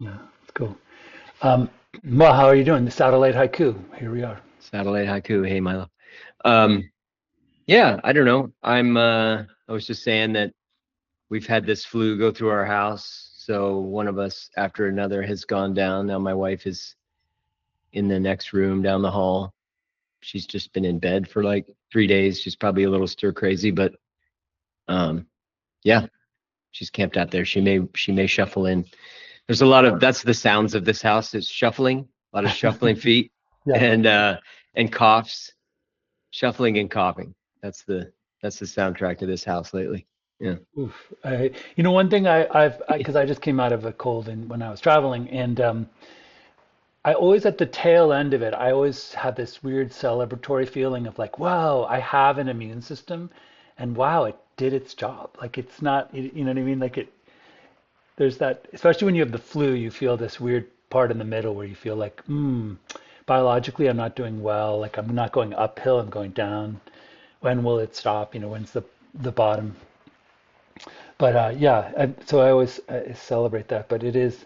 Yeah, it's cool. Um, well, how are you doing? The satellite haiku. Here we are. Satellite haiku. Hey, Milo. Um, yeah, I don't know. I was just saying that we've had this flu go through our house. So one of us after another has gone down. Now my wife is in the next room down the hall. She's just been in bed for like 3 days. She's probably a little stir crazy, but um, yeah, she's camped out there. She may shuffle in. There's a lot of that's the sounds of this house is shuffling, a lot of shuffling feet Yeah. and uh and coughs. Shuffling and coughing. That's the that's the soundtrack to this house lately. Yeah. Oof. One thing because I just came out of a cold and when I was traveling, and I always at the tail end of it, I always had this weird celebratory feeling of like, wow, I have an immune system, and wow, it did its job. Like it's not, you know what I mean? Like there's that, especially when you have the flu, you feel this weird part in the middle where you feel like, biologically, I'm not doing well. Like I'm not going uphill, I'm going down. When will it stop? When's the bottom? But yeah, so I always celebrate that. But it is,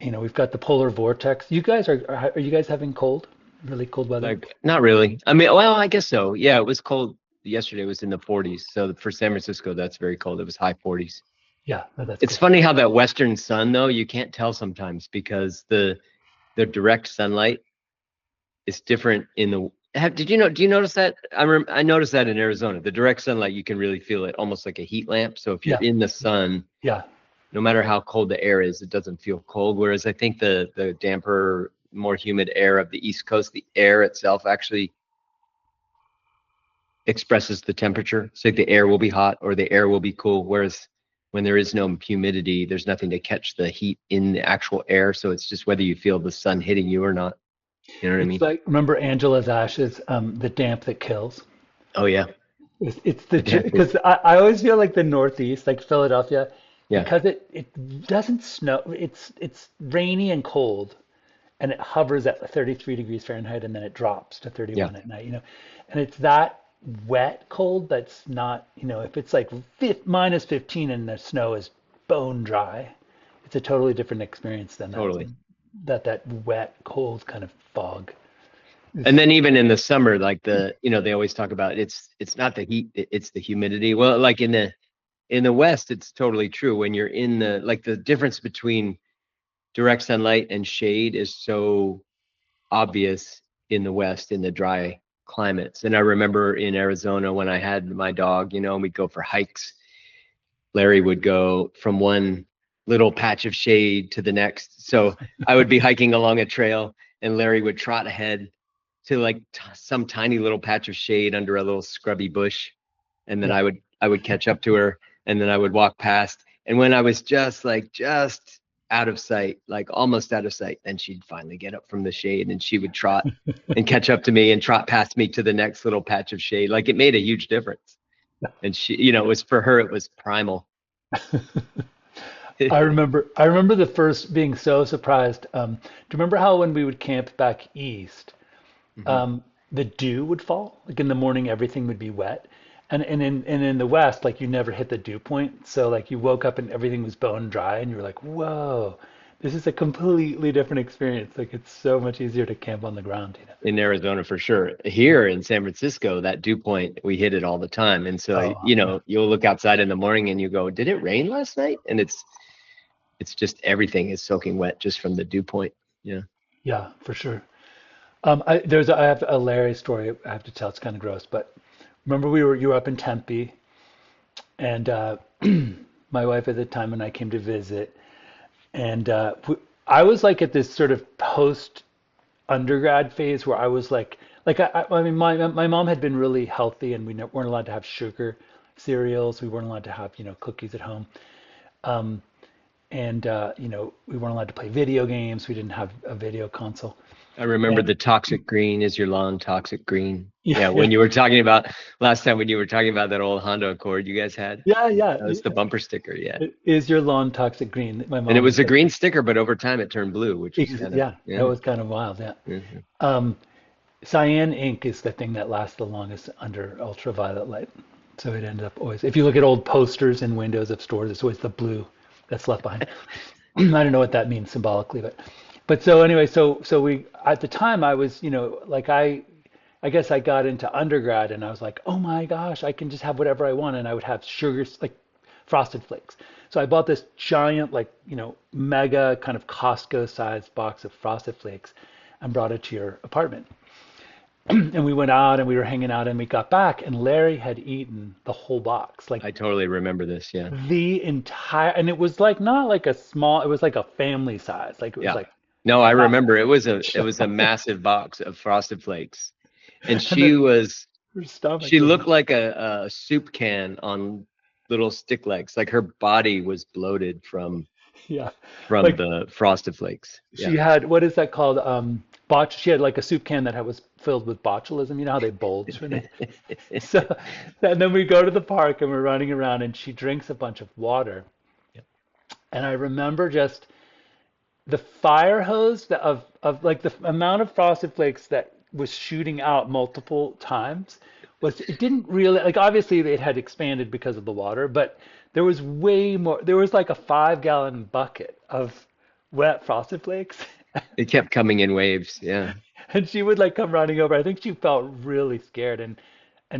we've got the polar vortex. You guys are you guys having cold? Really cold weather? Like not really. I mean, well, I guess so. Yeah, it was cold yesterday. It was in the 40s. So for San Francisco, that's very cold. It was high 40s. Yeah, no, that's It's cool. funny how that western sun though, you can't tell sometimes because the direct sunlight is different in the did you know do you notice that I noticed that in Arizona the direct sunlight you can really feel it almost like a heat lamp, so if you're Yeah, in the sun yeah. no matter how cold the air is, it doesn't feel cold. Whereas I think the damper, more humid air of the East Coast, the air itself actually expresses the temperature. So like the air will be hot or the air will be cool. Whereas when there is no humidity, there's nothing to catch the heat in the actual air. So it's just whether you feel the sun hitting you or not. You know what I It's mean? like remember Angela's Ashes, the damp that kills. Oh yeah, It's the the damp is because I always feel like the Northeast, like Philadelphia, yeah, because it doesn't snow. It's rainy and cold, and it hovers at 33 degrees Fahrenheit, and then it drops to yeah, 31 at night. And it's that wet cold that's not. If it's like minus 15 and the snow is bone dry, it's a totally different experience than that totally. that wet cold kind of fog. And It's, then even in the summer, like they always talk about it's not the heat, it's the humidity. Well, like in the West, it's totally true. When you're in the like the difference between direct sunlight and shade is so obvious in the West in the dry climates. And I remember in Arizona when I had my dog, and we'd go for hikes. Larry would go from one little patch of shade to the next. So I would be hiking along a trail and Larry would trot ahead to like some tiny little patch of shade under a little scrubby bush. And then yeah. I would catch up to her and then I would walk past. And when I was just out of sight, like almost out of sight, then she'd finally get up from the shade and she would trot and catch up to me and trot past me to the next little patch of shade. Like it made a huge difference. And she, it was for her, it was primal. I remember the first being so surprised. Do you remember how when we would camp back east, Mhm. the dew would fall? Like in the morning, everything would be wet. And in the West, like you never hit the dew point. So like you woke up and everything was bone dry and you were like, whoa, this is a completely different experience. Like it's so much easier to camp on the ground. In Arizona for sure. Here in San Francisco, that dew point, we hit it all the time. And so, Oh, yeah. you'll look outside in the morning and you go, did it rain last night? And it's just everything is soaking wet just from the dew point. Yeah. Yeah, for sure. I have a Larry story I have to tell. It's kind of gross, but remember you were up in Tempe, and my wife at the time and I came to visit, and I was like at this sort of post undergrad phase where I was like I mean my mom had been really healthy and weren't allowed to have sugar cereals. We weren't allowed to have cookies at home. And we weren't allowed to play video games. We didn't have a video console. I remember And the toxic green is your lawn toxic green. yeah, Yeah. yeah, When you were talking about last time when you were talking about that old Honda Accord you guys had, yeah, yeah. that was the bumper sticker. Yeah. Is your lawn toxic green? My And it mom was would a say. green sticker, but over time it turned blue, which was kind of, Yeah, that yeah. was kind of wild. Yeah. Mhm. Um, Cyan ink is the thing that lasts the longest under ultraviolet light. So it ends up always, if you look at old posters in windows of stores, it's always the blue that's left behind. I don't know what that means symbolically, but so anyway, so we at the time I was, like I guess I got into undergrad and I was like, oh my gosh, I can just have whatever I want, and I would have sugars like Frosted Flakes. So I bought this giant, like, mega kind of Costco sized box of Frosted Flakes and brought it to your apartment. And we went out and we were hanging out and we got back and Larry had eaten the whole box, like I totally remember this. Yeah. the entire, and it was like not like a small, it was like a family size, like it was Yeah. like No, I that remember it was a giant. massive box of Frosted Flakes. And And then her she stomach was, looked like a soup can on little stick legs. Like her body was bloated yeah, from like the Frosted Flakes. she Yeah. had, what is that called? She had like a soup can that was filled with botulism. You know how they bulge when they, so, and then we go to the park and we're running around and she drinks a bunch of water. And I remember just the fire hose of like the amount of Frosted Flakes that was shooting out multiple times was, it didn't really, like, obviously it had expanded because of the water, but there was way more. There was like a 5 gallon bucket of wet Frosted Flakes. It kept coming in waves. Yeah. And she would like come running over. I think she felt really scared and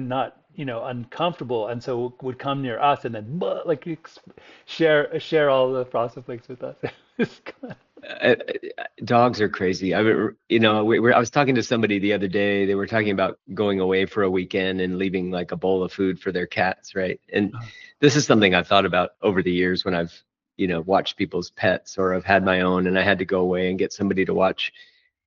not, uncomfortable, and so would come near us and then like share all the Frosted Flakes with us. It was kind Uh, Dogs are crazy. I was talking to somebody the other day. They were talking about going away for a weekend and leaving like a bowl of food for their cats, right? And of, this is something I've thought about over the years when I've, watched people's pets or I've had my own and I had to go away and get somebody to watch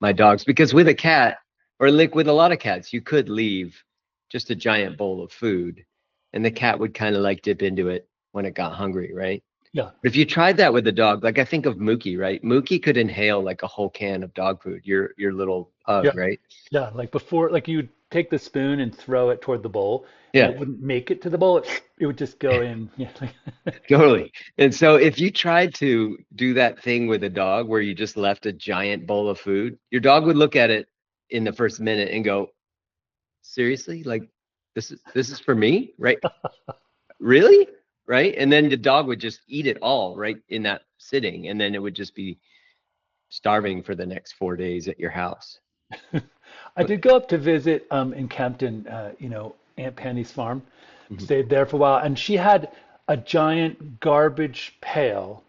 my dogs. Because with a cat, or like with a lot of cats, you could leave just a giant bowl of food and the cat would kind of like dip into it when it got hungry, right? yeah, But if you tried that with a dog, like I think of Mookie, right? Mookie could inhale like a whole can of dog food, your little yeah, pug, right? yeah. Like before, like you'd take the spoon and throw it toward the bowl, and Yeah, it wouldn't make it to the bowl. It would just go in. Yeah, totally. And so if you tried to do that thing with a dog where you just left a giant bowl of food, your dog would look at it in the first minute and go, seriously? Like this is for me, right? Really? Right? And then the dog would just eat it all right in that sitting, and then it would just be starving for the next 4 days at your house. I But did go up to visit in Campton, Aunt Penny's farm. mhm. Stayed there for a while, and she had a giant garbage pail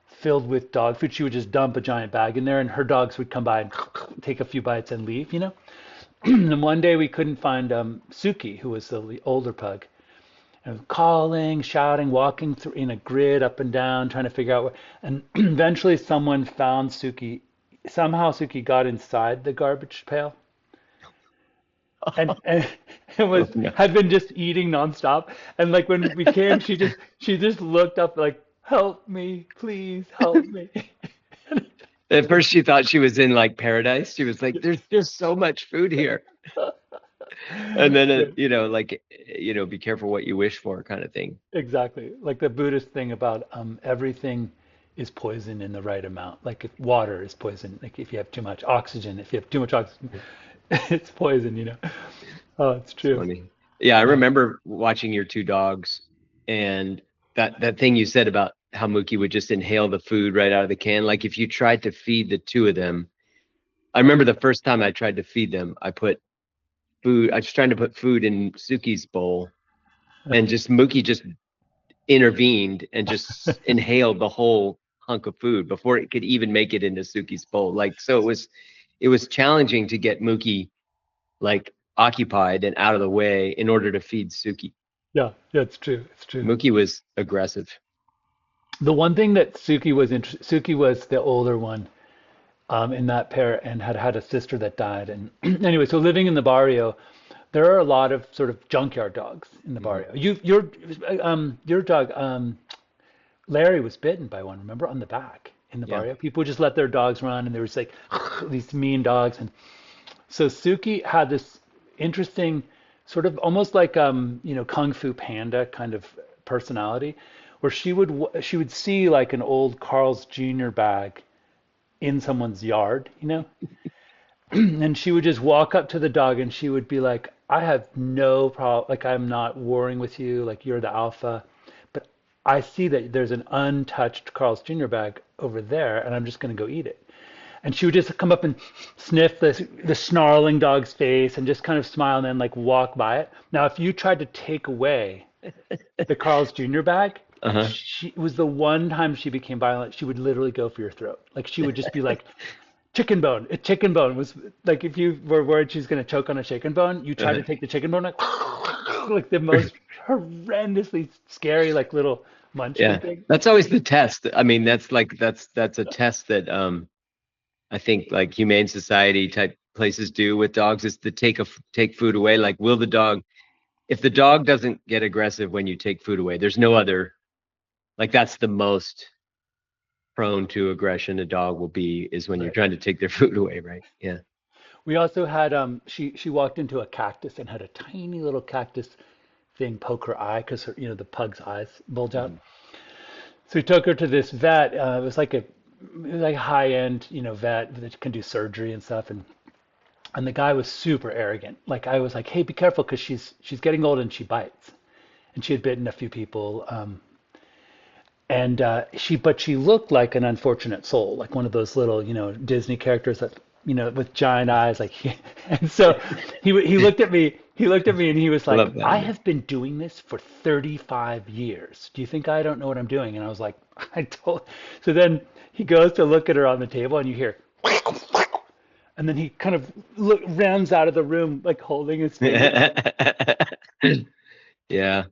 filled with dog food. She would just dump a giant bag in there, and her dogs would come by and take a few bites and leave. And one day we couldn't find Suki, who was the older pug, and calling, shouting, walking through in a grid up and down, trying to figure out where. And eventually, someone found Suki. Somehow, Suki got inside the garbage pail and it Oh, was no. had been just eating nonstop. And like when we came, she just looked up like, "Help me, please help me." At first, she thought she was in like paradise. She was like, "There's so much food here," and then Yeah, like be careful what you wish for, kind of thing. exactly. Like the Buddhist thing about everything is poison in the right amount. Like if water is poison, like if you have too much oxygen, if you have too much oxygen, it's poison. Oh, it's It's true. funny. Yeah, I Uh, remember watching your two dogs, and that thing you said about how Mookie would just inhale the food right out of the can. Like if you tried to feed the two of them, I remember the first time I tried to feed them, I was trying to put food in Suki's bowl, and just Mookie just intervened and just inhaled the whole hunk of food before it could even make it into Suki's bowl. Like so it was challenging to get Mookie like occupied and out of the way in order to feed Suki. yeah, yeah, it's true. It's true. Mookie was aggressive. The one thing that Suki was the older one in that pair and had had a sister that died. And anyway, so living in the barrio, there are a lot of sort of junkyard dogs in the Mhm. barrio. Your dog, Larry was bitten by one, remember, on the back in the Yeah. barrio. People would just let their dogs run, and there was like these mean dogs. And so Suki had this interesting, sort of almost like Kung Fu Panda kind of personality, where she would see like an old Carl's Jr. bag in someone's yard, and she would just walk up to the dog and she would be like, I have no problem, like I'm not warring with you, like you're the alpha, but I see that there's an untouched Carl's Jr. bag over there, and I'm just going to go eat it. And she would just come up and sniff the snarling dog's face and just kind of smile and then like walk by it. Now, if you tried to take away the Carl's Jr. bag, Uh-huh. she it was the one time she became violent. She would literally go for your throat. Like she would just be like, chicken bone. A chicken bone was like if you were worried she's gonna choke on a chicken bone, you try to Uh-huh. take the chicken bone like the most horrendously scary like little munchkin Yeah. thing. That's always the test. I mean, that's a test that I think like humane society type places do with dogs is to take food away. Like, will the dog, if the dog doesn't get aggressive when you take food away, there's no other, like that's the most prone to aggression a dog will be is when you're Right. trying to take their food away, right? Yeah. We also had she walked into a cactus and had a tiny little cactus thing poke her eye because her the pug's eyes bulge out. Mhm. So we took her to this vet. It was like a high end vet that can do surgery and stuff. And the guy was super arrogant. Like I was like, hey, be careful because she's getting old and she bites. And she had bitten a few people. And but she looked like an unfortunate soul, like one of those little Disney characters that with giant eyes, like and so he looked at me. He looked at me and he was I like, love that. I Yeah. have been doing this for 35 years. Do you think I don't know what I'm doing? And I was like, I told. So then he goes to look at her on the table and you hear, and then he kind of runs out of the room like holding his finger. Yeah.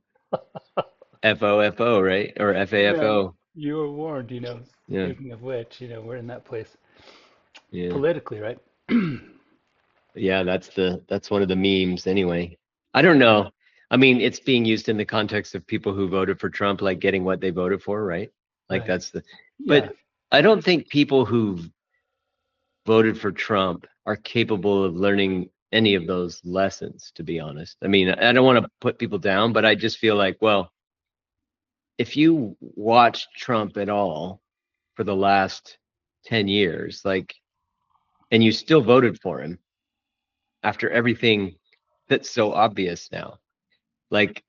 FOFO, right? Or Yeah, FAFO. you were warned. Yeah. Speaking of which, we're in that place Yeah. politically, right? Yeah, that's one of the memes anyway. I don't know. I mean, it's being used in the context of people who voted for Trump, like getting what they voted for, right? Like Right. that's the, Yeah. but I don't think people who voted for Trump are capable of learning any of those lessons, to be honest. I mean, I don't want to put people down, but I just feel like, well, if you watch Trump at all for the last 10 years, like, and you still voted for him after everything that's so obvious now, like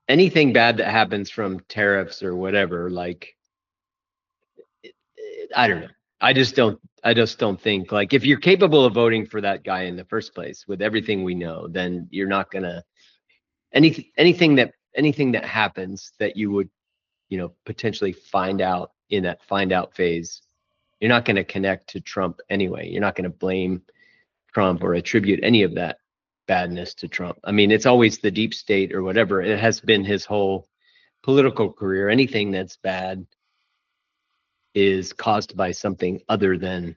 anything bad that happens from tariffs or whatever, like I don't know. I just don't think like if you're capable of voting for that guy in the first place with everything we know, then you're not gonna anything that happens that you would, potentially find out in that find out phase, you're not gonna connect to Trump anyway. You're not gonna blame Trump or attribute any of that badness to Trump. I mean, it's always the deep state or whatever. It has been his whole political career. Anything that's bad is caused by something other than,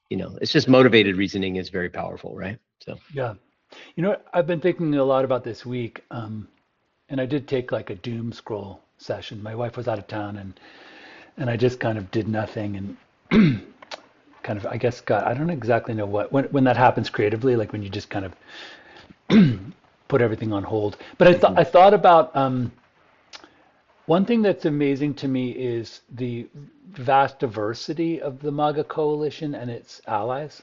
it's just motivated reasoning is very powerful, right? So, Yeah. I've been thinking a lot about this week, and I did take like a doom scroll session. My wife was out of town, and I just kind of did nothing and kind of, I guess, I don't exactly know when that happens creatively, like when you just kind of put everything on hold. But mhm. I thought about one thing that's amazing to me is the vast diversity of the MAGA coalition and its allies.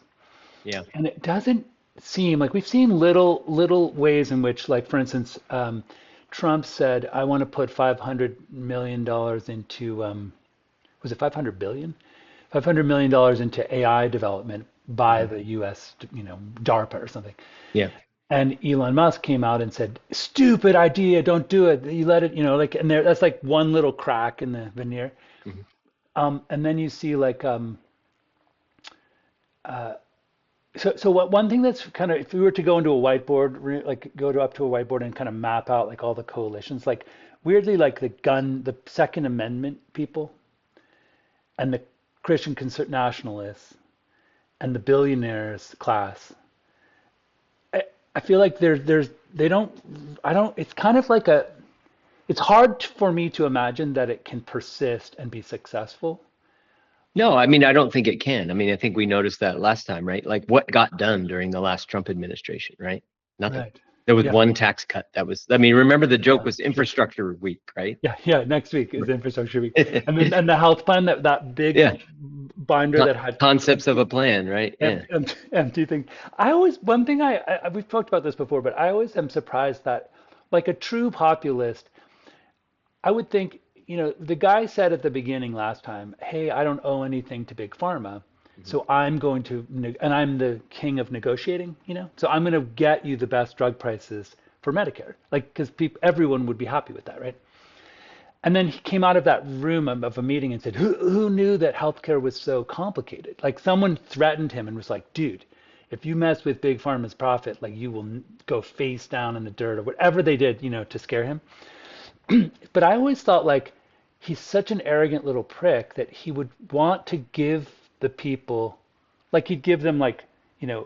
Yeah. And it doesn't seem like we've seen little ways in which, like for instance, Trump said, "I want to put $500 million into was it 500 billion? $500 million into AI development by Mhm. the U.S. DARPA or something." Yeah. And Elon Musk came out and said, "Stupid idea, don't do it. You let it, like." And that's like one little crack in the veneer. Mhm. And then you see like so what one thing that's kind of if we were to go into a whiteboard like go to up to a whiteboard and kind of map out like all the coalitions like weirdly like the Second Amendment people and the Christian nationalists and the billionaires class. I feel like there's they don't I don't it's kind of like it's hard for me to imagine that it can persist and be successful. No, I mean, I don't think it can. I mean, I think we noticed that last time, right? Like what got done during the last Trump administration, right? Nothing. Right. There was Yeah. one tax cut that was, I mean, remember the joke Yeah. was True. infrastructure week, right? Yeah. Yeah. Next week is infrastructure week, and then and the health plan that big Yeah. binder that had Concepts of a plan, right? Yeah. empty thing. I always one thing we've talked about this before, but I always am surprised that like a true populist, I would think, the guy said at the beginning last time, "Hey, I don't owe anything to big pharma, Mhm. so I'm going to, and I'm the king of negotiating, so I'm going to get you the best drug prices for Medicare, like because people, everyone would be happy with that, right?" And then he came out of that room of a meeting and said, "Who knew that healthcare was so complicated?" Like someone threatened him and was like, "Dude, if you mess with big pharma's profit, like you will go face down in the dirt," or whatever they did, to scare him. But I always thought like he's such an arrogant little prick that he would want to give the people, like he'd give them like,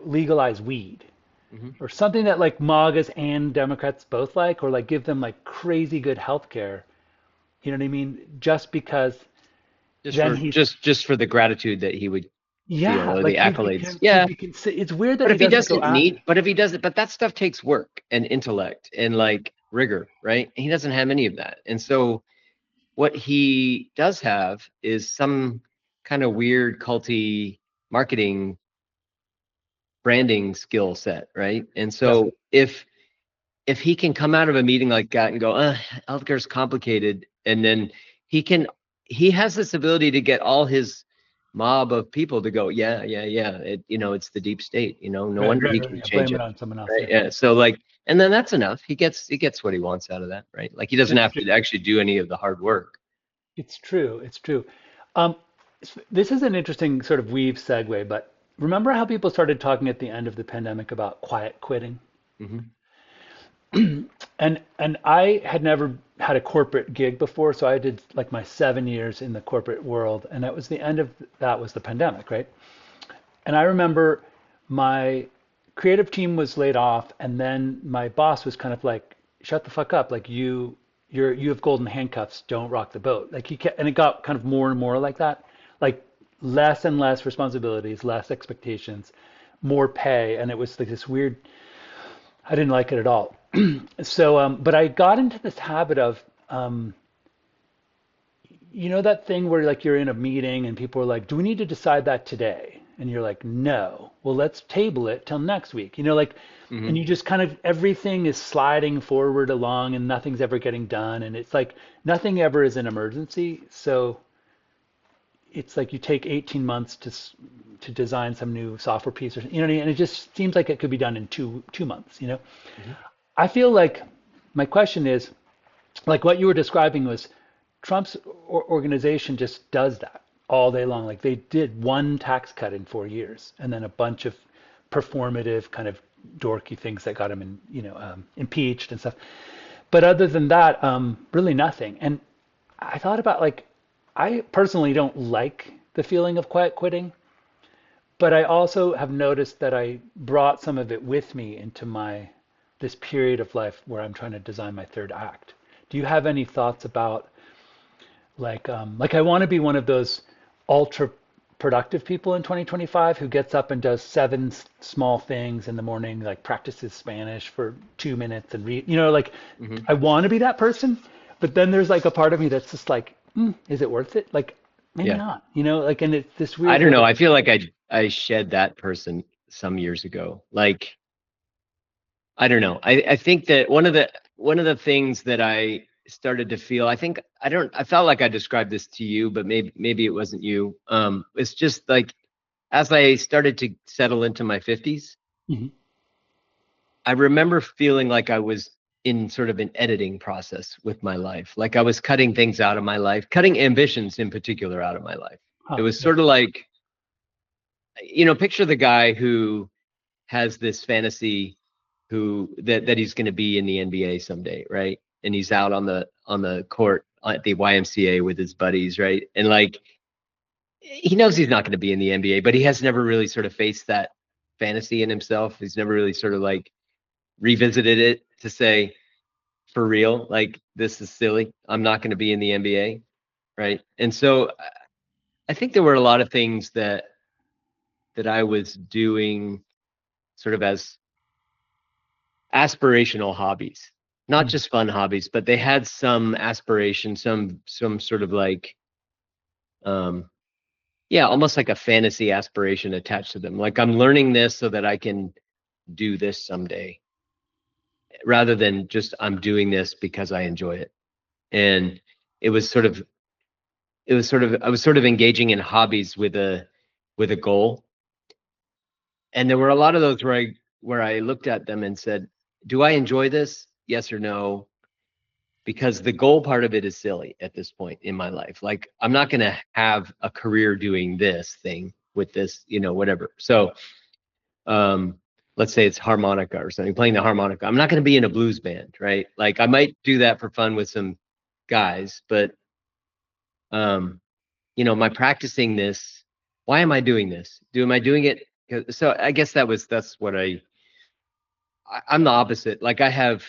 legalize weed Mhm. or something that like MAGAs and Democrats both like, or like give them like crazy good health care. You know what I mean? Just because Just then for he's, just for the gratitude that he would feel, yeah, or the like accolades. Yeah. it's weird that he doesn't go after. But if he doesn't, but that stuff takes work and intellect and like rigor, right? He doesn't have any of that. And so what he does have is some kind of weird culty marketing branding skill set, right? And Yeah. so if he can come out of a meeting like that and go, healthcare is complicated, and then he can he has this ability to get all his mob of people to go, yeah, yeah, yeah. It's the deep state, no Right, wonder right, he right. can Yeah. change Blame it it. on someone else. Right. Yeah. Yeah. So like, and then that's enough. He gets what he wants out of that, right? Like he doesn't It's have true. to actually do any of the hard work. It's true. It's true. Um, this is an interesting sort of weave segue, but remember how people started talking at the end of the pandemic about quiet quitting? Hmm. And I had never had a corporate gig before, so I did like my 7 years in the corporate world, and that was the end of that was the pandemic, right? And I remember my creative team was laid off, and then my boss was kind of like, "Shut the fuck up! Like you have golden handcuffs. Don't rock the boat." Like and it got kind of more and more like that, like less and less responsibilities, less expectations, more pay, and it was like this weird. I didn't like it at all. So, but I got into this habit of, um, that thing where like you're in a meeting and people are like, "Do we need to decide that today?" And you're like, "No." "Well, let's table it till next week." Like, and Hmm. you just kind of everything is sliding forward along and nothing's ever getting done. And it's like nothing ever is an emergency. So it's like you take 18 months to design some new software piece or what I mean? And it just seems like it could be done in two months. Hmm. I feel like my question is like what you were describing was Trump's organization just does that all day long. Like they did one tax cut in 4 years, and then a bunch of performative kind of dorky things that got him impeached and stuff. But other than that, really nothing. And I thought about like I personally don't like the feeling of quiet quitting, but I also have noticed that I brought some of it with me into my this period of life where I'm trying to design my third act. Do you have any thoughts about like I want to be one of those ultra productive people in 2025 who gets up and does seven small things in the morning, like practices Spanish for 2 minutes and read, like Hmm. I want to be that person, but then there's like a part of me that's just like, is it worth it? Like maybe Yeah. not, like, and it's this I weird don't know. little, I feel like I shed that person some years ago. Like, I don't know. I think that one of the things that I started to feel, I felt like I described this to you, but maybe it wasn't you. It's just like as I started to settle into my 50s, Mhm. I remember feeling like I was in sort of an editing process with my life. Like I was cutting things out of my life, cutting ambitions in particular out of my life. It Huh, was yeah. sort of like, picture the guy who has this fantasy that he's going to be in the NBA someday, right? And he's out on the court at the YMCA with his buddies, right? And like he knows he's not going to be in the NBA, but he has never really sort of faced that fantasy in himself. He's never really sort of like revisited it to say, for real, like this is silly. I'm not going to be in the NBA, right? And so I think there were a lot of things that I was doing sort of as aspirational hobbies, not Mm. just fun hobbies, but they had some aspiration, some sort of like um yeah, almost like a fantasy aspiration attached to them. Like I'm learning this so that I can do this someday, rather than just I'm doing this because I enjoy it. And it was sort of I was sort of engaging in hobbies with a goal. And there were a lot of those where I looked at them and said, do I enjoy this? Yes or no? Because the goal part of it is silly at this point in my life. Like I'm not going to have a career doing this thing with this, whatever. So um let's say it's harmonica or something, playing the harmonica. I'm not going to be in a blues band, right? Like I might do that for fun with some guys, but um my practicing this, why am I doing this? Am I doing it? So I guess that's what I'm the opposite. Like I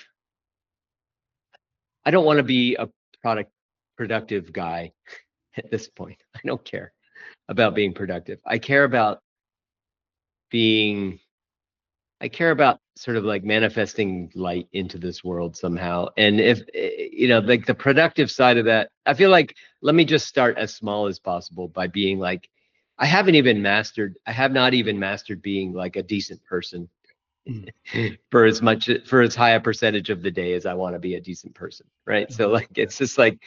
don't want to be a product productive guy at this point. I don't care about being productive. Being I care about sort of like manifesting light into this world somehow. And if, like the productive side of that, I feel like let me just start as small as possible by being like, I have not even mastered being like a decent person Mm. for as high a percentage of the day as I want to be a decent person. Right. So Mhm. like, it's just like,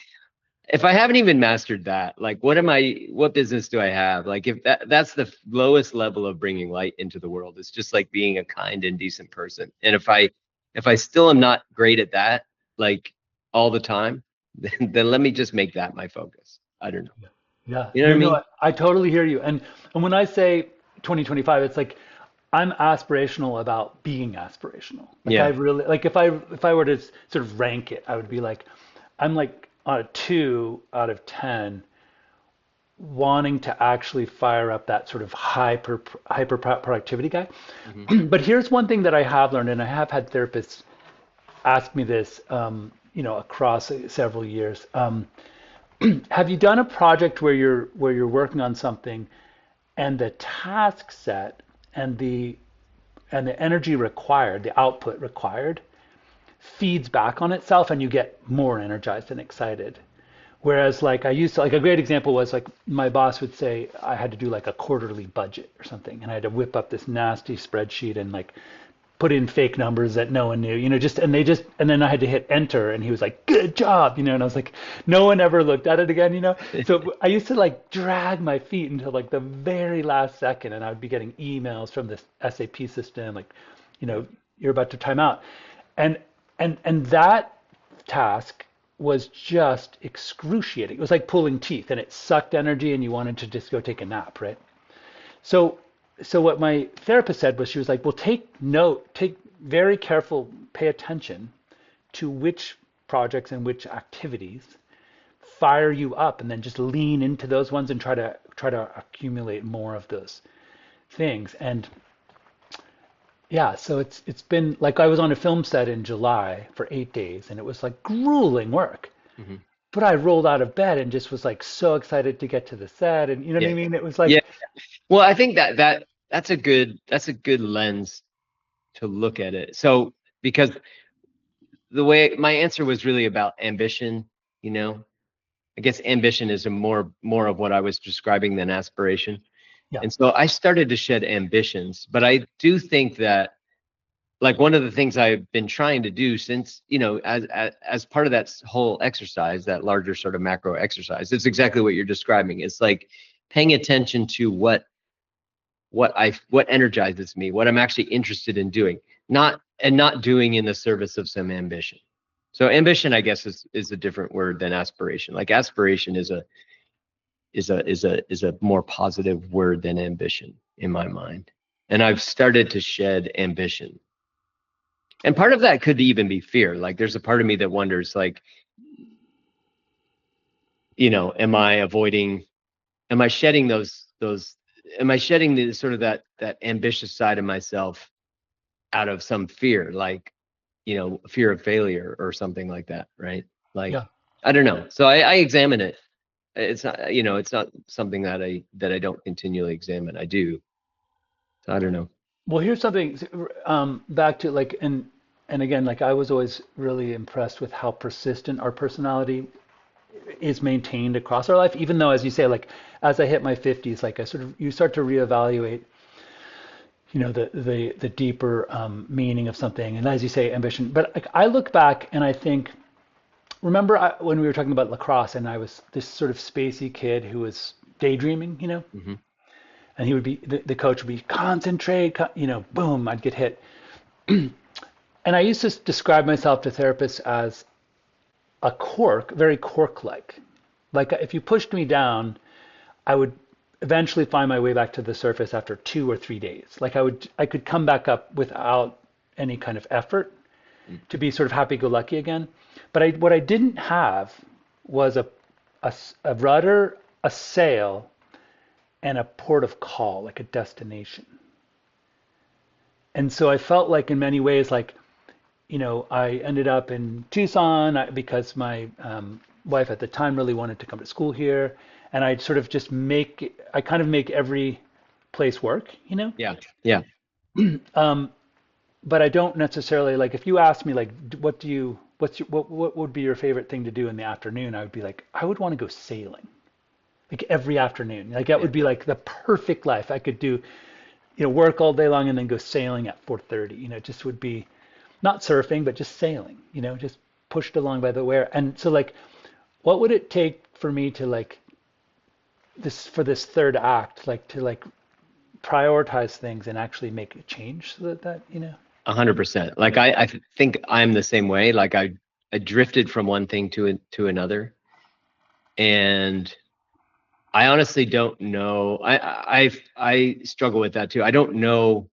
if I haven't even mastered that, like what business do I have? Like if that's the lowest level of bringing light into the world, it's just like being a kind and decent person. And if I still am not great at that, like all the time, then let me just make that my focus. I don't know. Yeah. Yeah. You know what I No, no, mean? I totally hear you. And when I say 2025, it's like I'm aspirational about being aspirational. Like I Yeah. really like if I were to sort of rank it, I would be like I'm like on a 2 out of 10 wanting to actually fire up that sort of hyper productivity guy. Hmm. But here's one thing that I have learned, and I have had therapists ask me this, across several years. Have you done a project where you're working on something and the task set and the energy required, the output required, feeds back on itself and you get more energized and excited? Whereas like I used to, like a great example was like my boss would say I had to do like a quarterly budget or something and I had to whip up this nasty spreadsheet and like put in fake numbers that no one knew, and then I had to hit enter and he was like, good job, and I was like, no one ever looked at it again. So I used to like drag my feet until like the very last second and I would be getting emails from this SAP system like, you know, you're about to time out. And and that task was just excruciating. It was like pulling teeth and it sucked energy and you wanted to just go take a nap, right? So, so what my therapist said was she was like, well, take note, take very careful, pay attention to which projects and which activities fire you up, and then just lean into those ones and try to accumulate more of those things. And yeah, so it's been like I was on a film set in July for 8 days, and it was like grueling work. Hmm. But I rolled out of bed and just was like so excited to get to the set, and you know what I Yeah. mean? It was Yeah. like, Well, I think that's a good lens to look at it. So because the way my answer was really about ambition, you know, I guess ambition is a more of what I was describing than aspiration. yeah, And so I started to shed ambitions, but I do think that like one of the things I've been trying to do since, as part of that whole exercise, that larger sort of macro exercise, it's exactly what you're describing. It's like paying attention to what energizes me, what I'm actually interested in doing, not doing in the service of some ambition. So ambition, I guess, is a different word than aspiration. Like aspiration is a more positive word than ambition in my mind. And I've started to shed ambition. And part of that could even be fear. Like there's a part of me that wonders, like, am I shedding am I shedding the sort of that ambitious side of myself out of some fear, like, fear of failure or something like that, right? Like, yeah. I don't know. So I examine it. It's not something that I don't continually examine. I do. So I don't know. Well, here's something, back to like, and again, like I was always really impressed with how persistent our personality is maintained across our life, even though, as you say, like as I hit my 50s, like you start to reevaluate, the deeper meaning of something, and as you say, ambition. But like I look back and I think remember when we were talking about lacrosse and I was this sort of spacey kid who was daydreaming, Hmm. and he would be, the coach would be concentrate, boom, I'd get hit. And I used to describe myself to therapists as a cork, very cork-like. Like if you pushed me down, I would eventually find my way back to the surface after 2 or 3 days. Like I could come back up without any kind of effort to be sort of happy-go-lucky again. But what I didn't have was a rudder, a sail, and a port of call, like a destination. And so I felt like in many ways, like, I ended up in Tucson because my wife at the time really wanted to come to school here. And I'd sort of I kind of make every place work. Yeah. Yeah. Um, but I don't necessarily like if you ask me like what would be your favorite thing to do in the afternoon, I would be like I would want to go sailing like every afternoon. Like that Yeah. would be like the perfect life. I could do work all day long and then go sailing at 4:30. It just would be not surfing but just sailing. Just pushed along by the where. And so like what would it take for me to like this third act like to like prioritize things and actually make a change so that. 100%. Like I think I'm the same way. Like I drifted from one thing to another, and I honestly don't know. I struggle with that too. I don't know.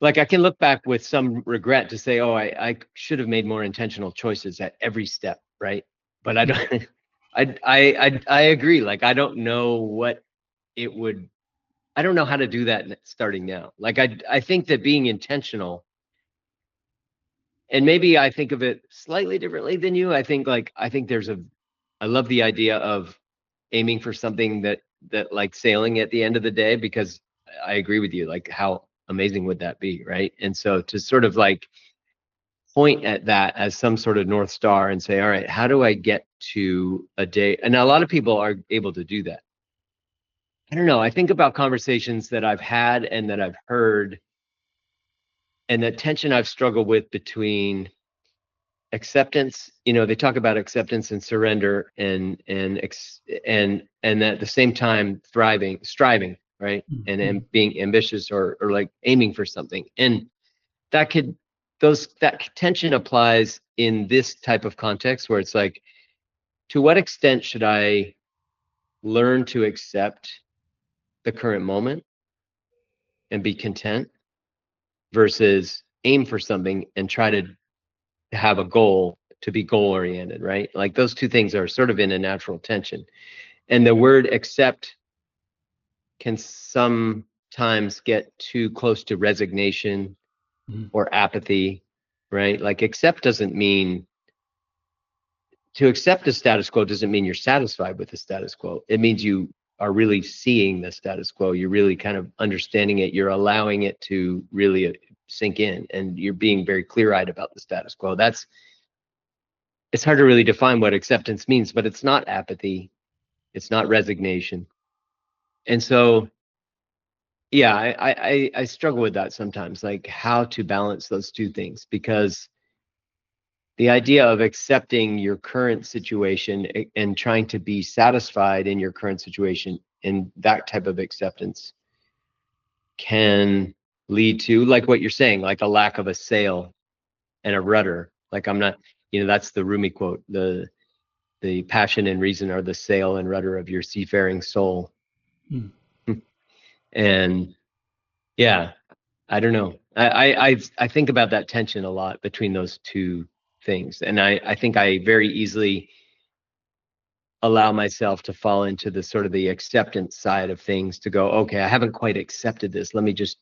Like I can look back with some regret to say, oh, I should have made more intentional choices at every step, right? But I Yeah. don't. I agree. Like I don't know what it would. I don't know how to do that starting now. Like I think that being intentional, and maybe I think of it slightly differently than you. I think there's a I love the idea of aiming for something that like sailing at the end of the day, because I agree with you. Like how amazing would that be, right? And so to sort of like point at that as some sort of north star and say, all right, how do I get to a day? And a lot of people are able to do that. I don't know. I think about conversations that I've had and that I've heard, and that tension I've struggled with between acceptance. They talk about acceptance and surrender, and at the same time striving, right? And being ambitious, or like aiming for something. And that could that tension applies in this type of context where it's like, to what extent should I learn to accept the current moment and be content, versus aim for something and try to have a goal, to be goal oriented, right? Like those two things are sort of in a natural tension. And the word accept can sometimes get too close to resignation Mhm. or apathy, right? Like accept doesn't mean to accept the status quo doesn't mean you're satisfied with the status quo. It means you are really seeing the status quo. You're really kind of understanding it. You're allowing it to really sink in, and you're being very clear-eyed about the status quo. It's hard to really define what acceptance means, but it's not apathy. It's not resignation. And so, yeah, I struggle with that sometimes, like how to balance those two things, because the idea of accepting your current situation and trying to be satisfied in your current situation, and that type of acceptance can lead to, like what you're saying, like a lack of a sail and a rudder. Like I'm not, that's the Rumi quote, the passion and reason are the sail and rudder of your seafaring soul. Mm. And yeah, I don't know. I think about that tension a lot between those two things. And I think I very easily allow myself to fall into the sort of the acceptance side of things, to go, okay, I haven't quite accepted this. Let me just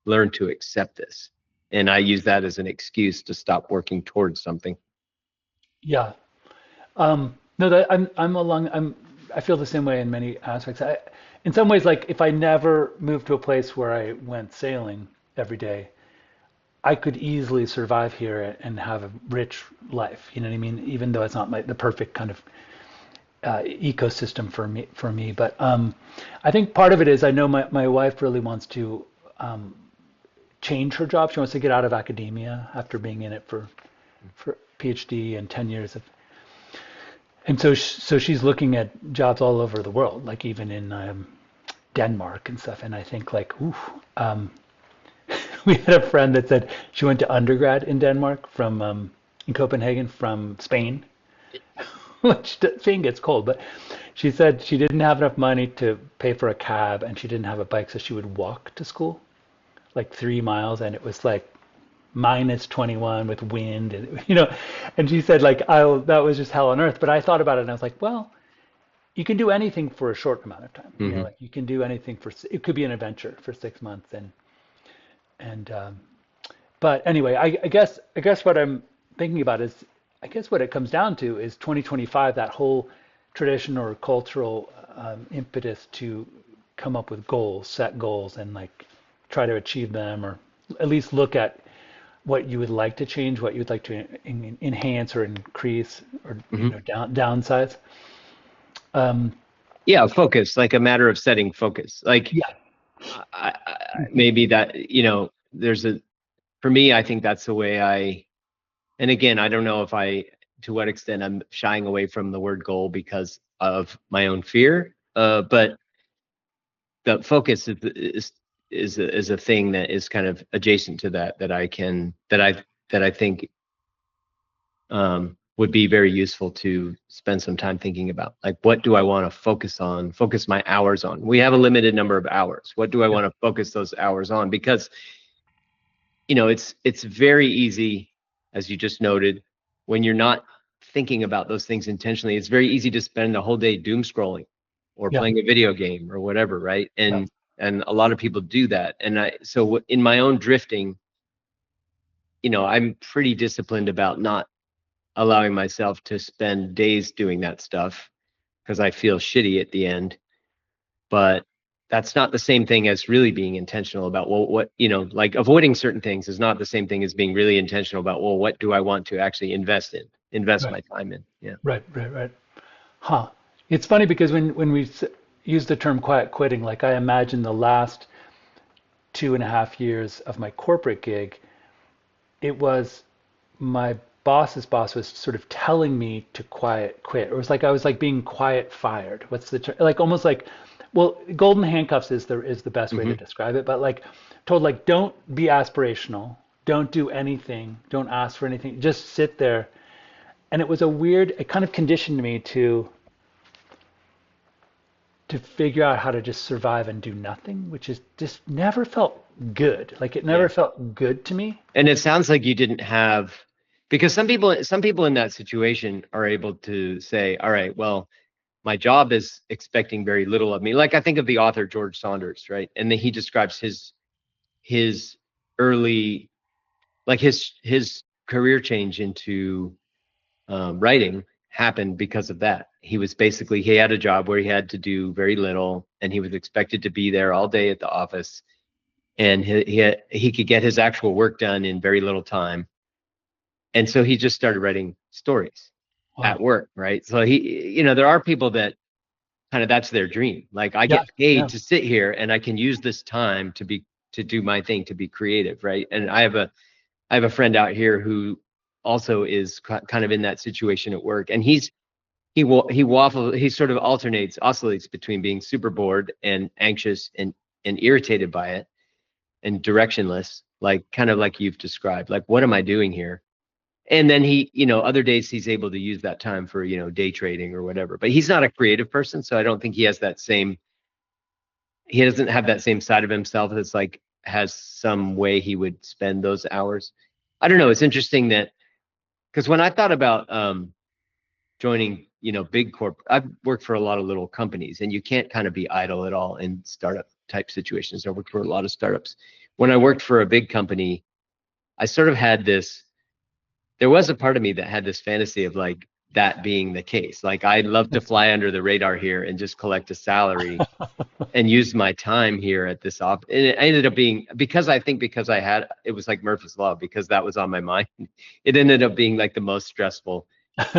learn to accept this. And I use that as an excuse to stop working towards something. Yeah. No, that I feel the same way in many aspects. In some ways, like if I never moved to a place where I went sailing every day, I could easily survive here and have a rich life. You know what I mean? Even though it's not the perfect kind of ecosystem for me. But I think part of it is I know my wife really wants to change her job. She wants to get out of academia after being in it for PhD and 10 years of, and so she's looking at jobs all over the world, like even in Denmark and stuff. And I think like, ooh, um, we had a friend that said she went to undergrad in Denmark from in Copenhagen from Spain, which Spain gets cold, but she said she didn't have enough money to pay for a cab and she didn't have a bike, so she would walk to school like 3 miles, and it was like minus 21 with wind, and and she said like I that was just hell on earth. But I thought about it and I was like, well, you can do anything for a short amount of time. Hmm. Like you can do anything for it could be an adventure for 6 months, and but anyway, I guess what I'm thinking about is I guess what it comes down to is 2025, that whole tradition or cultural impetus to come up with goals, set goals, and like try to achieve them, or at least look at what you would like to change, what you would like to enhance or increase, or Hmm. downsize. Um, Yeah, focus, like a matter of setting focus. Like yeah, maybe that, there's for me, I think that's the way and again, I don't know if to what extent I'm shying away from the word goal because of my own fear. But the focus is a thing that is kind of adjacent to that I think would be very useful to spend some time thinking about. Like, what do I want to focus my hours on? We have a limited number of hours. What do I yeah, want to focus those hours on? Because, it's very easy, as you just noted, when you're not thinking about those things intentionally, it's very easy to spend the whole day doom scrolling or yeah, playing a video game or whatever, right? yeah, And a lot of people do that. And so in my own drifting, I'm pretty disciplined about not allowing myself to spend days doing that stuff because I feel shitty at the end. But that's not the same thing as really being intentional about, well, what, like avoiding certain things is not the same thing as being really intentional about, well, what do I want to actually invest right, my time in? Yeah. right. Huh. It's funny because when we use the term quiet quitting, like I imagine the last 2.5 years of my corporate gig, it was my boss's boss was sort of telling me to quiet quit. It was like I was like being quiet fired. What's the term? Like almost like, well, golden handcuffs is the best way to Hmm. describe it. But like told like don't be aspirational, don't do anything, don't ask for anything, just sit there. And it was a weird. It kind of conditioned me to figure out how to just survive and do nothing, which is just never felt good. Like it Yeah. never felt good to me. And it sounds like you didn't have, because some people in that situation are able to say, all right, well, my job is expecting very little of me. Like I think of the author George Saunders, right? And then he describes his early, like his career change into writing happened because of that. He had a job where he had to do very little, and he was expected to be there all day at the office, and he could get his actual work done in very little time. And so he just started writing stories at Wow. work, right? So there are people that kind of that's their dream. Like I Yeah. get paid Yeah. to sit here and I can use this time to do my thing, to be creative, right? And I have a friend out here who also is kind of in that situation at work, and he sort of oscillates between being super bored and anxious and irritated by it and directionless, like kind of like you've described, like what am I doing here? And then other days he's able to use that time for day trading or whatever. But he's not a creative person, so I don't think he doesn't have that same side of himself that's like has some way he would spend those hours. I don't know. It's interesting that because when I thought about joining, big corp, I've worked for a lot of little companies, and you can't kind of be idle at all in startup type situations. I worked for a lot of startups. When I worked for a big company, I sort of had this. There was a part of me that had this fantasy of like that being the case. Like I'd love to fly under the radar here and just collect a salary and use my time here at this op. And it ended up being, because I had, it was like Murphy's Law, because that was on my mind. It ended up being like the most stressful,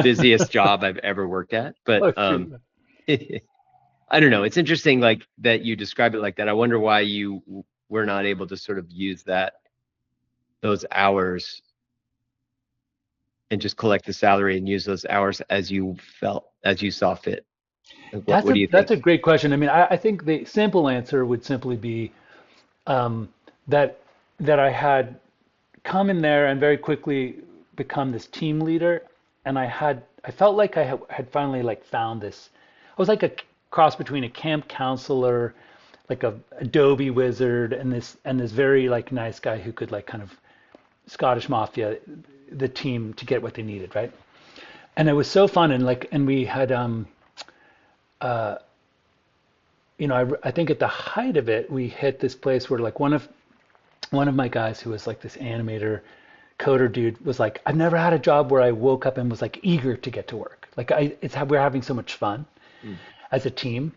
busiest job I've ever worked at. But Oh, shoot. I don't know. It's interesting like that you describe it like that. I wonder why you were not able to sort of use those hours and just collect the salary and use those hours as you saw fit? Like, That's what do you that's think? a great question. I mean, I think the simple answer would simply be um, that that I had come in there and very quickly become this team leader, and I felt like had finally like found this. I was like a cross between a camp counselor, like a Adobe wizard, and this very like nice guy who could like kind of Scottish mafia the team to get what they needed, right? And it was so fun, and like and we had I think at the height of it we hit this place where like one of my guys who was like this animator coder dude was like, I've never had a job where I woke up and was like eager to get to work. Like we're having so much fun Mm. as a team.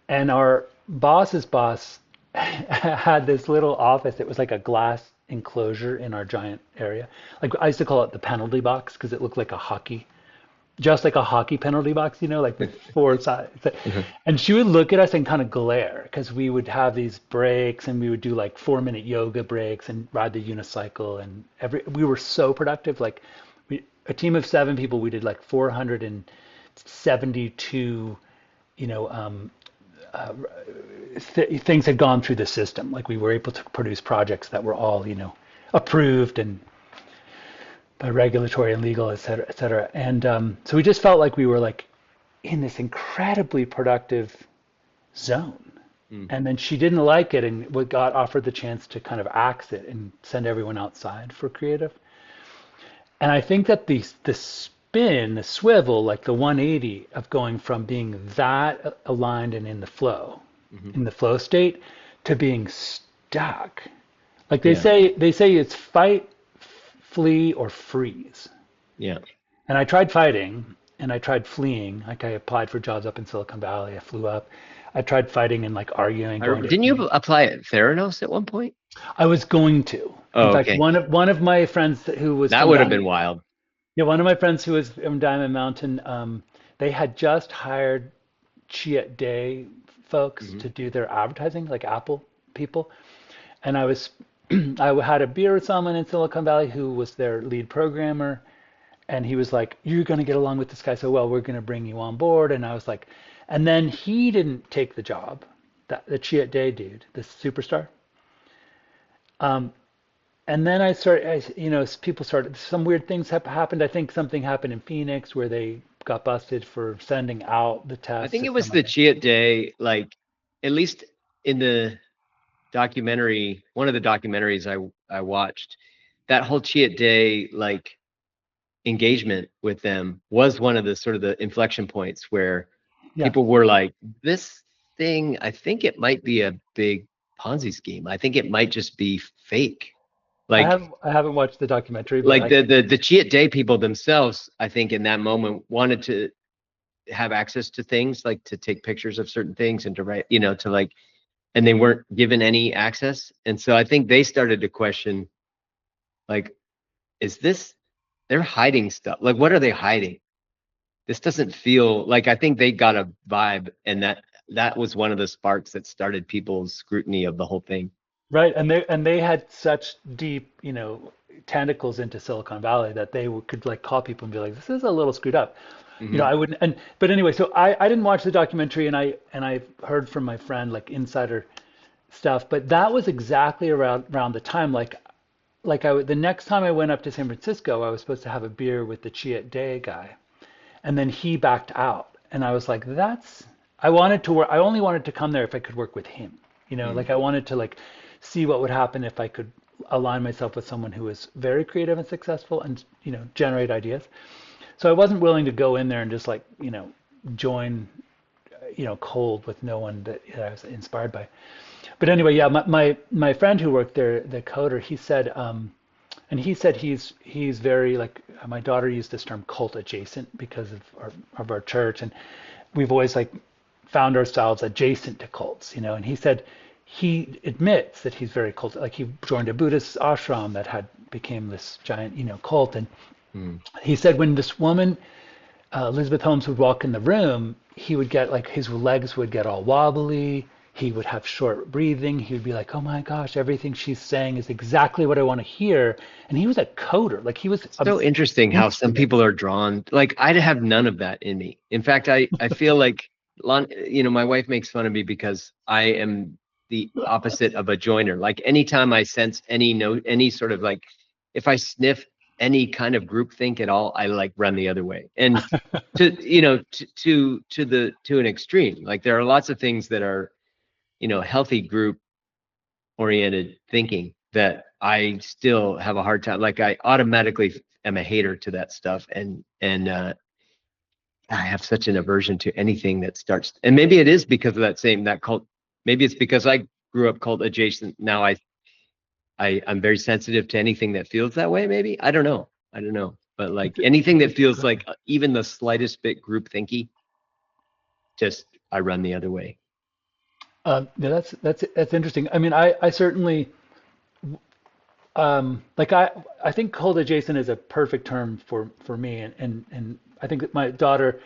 And our boss's boss had this little office. It was like a glass enclosure in our giant area. Like I used to call it the penalty box because it looked like a hockey, just like a hockey penalty box, like with four sides. And she would look at us and kind of glare because we would have these breaks and we would do like 4 minute yoga breaks and ride the unicycle and we were so productive. Like a team of 7 people, we did like 472, you know, things had gone through the system. Like we were able to produce projects that were all, approved and by regulatory and legal, et cetera, et cetera. And so we just felt like we were like in this incredibly productive zone. Mm. And then she didn't like it and we got offered the chance to kind of axe it and send everyone outside for creative. And I think that the spin, the swivel, like the 180 of going from being that aligned and Hmm. in the flow state, to being stuck. Like Yeah. they say it's fight, flee, or freeze. Yeah. And I tried fighting and I tried fleeing. Like I applied for jobs up in Silicon Valley. I flew up. I tried fighting and like arguing, going to Didn't you apply at Theranos at one point? I was going to. In Oh, fact, okay. one of my friends who was That from would have Diamond, been wild. yeah, one of my friends who was from Diamond Mountain, they had just hired Chiat Day folks Hmm. to do their advertising, like Apple people. And I was, I had a beer with someone in Silicon Valley who was their lead programmer, and he was like, "You're going to get along with this guy so well. We're going to bring you on board." And I was like, and then he didn't take the job, the Chiat Day dude, the superstar. Um, and then people started, some weird things happened. I think something happened in Phoenix where they got busted for sending out the I tests think to it was someone. the Chiat Day, like at least in the documentary, one of the documentaries I watched, that whole Chiat Day like engagement with them was one of the sort of the inflection points where Yeah, people were like, this thing, I think it might be a big Ponzi scheme. I think it might just be fake. Like I haven't watched the documentary, but like I the can. the the Chiat Day people themselves, I think in that moment wanted to have access to things, like to take pictures of certain things and to write, to like, and they weren't given any access. And so I think they started to question, like, is this, they're hiding stuff? Like, what are they hiding? This doesn't feel like, I think they got a vibe, and that was one of the sparks that started people's scrutiny of the whole thing. Right, and they had such deep, tentacles into Silicon Valley that could like call people and be like, "This is a little screwed up." Hmm. I wouldn't. And but anyway, so I didn't watch the documentary, and I heard from my friend like insider stuff, but that was exactly around the time the next time I went up to San Francisco, I was supposed to have a beer with the Chiat Day guy, and then he backed out, and I was like, I wanted to work. I only wanted to come there if I could work with him. Mm. Like I wanted to like see what would happen if I could align myself with someone who was very creative and successful and generate ideas. So I wasn't willing to go in there and just like join cold with no one that I was inspired by. But anyway, yeah, my friend who worked there, the coder, he said, and he said he's very like my daughter used this term cult adjacent because of our church, and we've always like found ourselves adjacent to cults, and he said he admits that he's very cult, like he joined a Buddhist ashram that had became this giant cult, and Mm. he said when this woman Elizabeth Holmes would walk in the room, he would get like his legs would get all wobbly. He would have short breathing. He would be like, "Oh my gosh, everything she's saying is exactly what I want to hear." And he was a coder. Like he was It's so interesting how some instrument. people are drawn. Like I have none of that in me. In fact, I feel like my wife makes fun of me because I am the opposite of a joiner. Like anytime I sense any sort of like, if I sniff any kind of groupthink at all, I like run the other way. And to an extreme. Like there are lots of things that are, healthy group oriented thinking that I still have a hard time. Like I automatically am a hater to that stuff, and I have such an aversion to anything that starts. And maybe it is because of that cult. Maybe it's because I grew up cult adjacent. Now I'm very sensitive to anything that feels that way. Maybe I don't know. I don't know. But like anything that That's a good feels question. like even the slightest bit group thinky, just I run the other way. Yeah, that's interesting. I mean, I certainly like I think cold adjacent is a perfect term for me, and I think that my daughter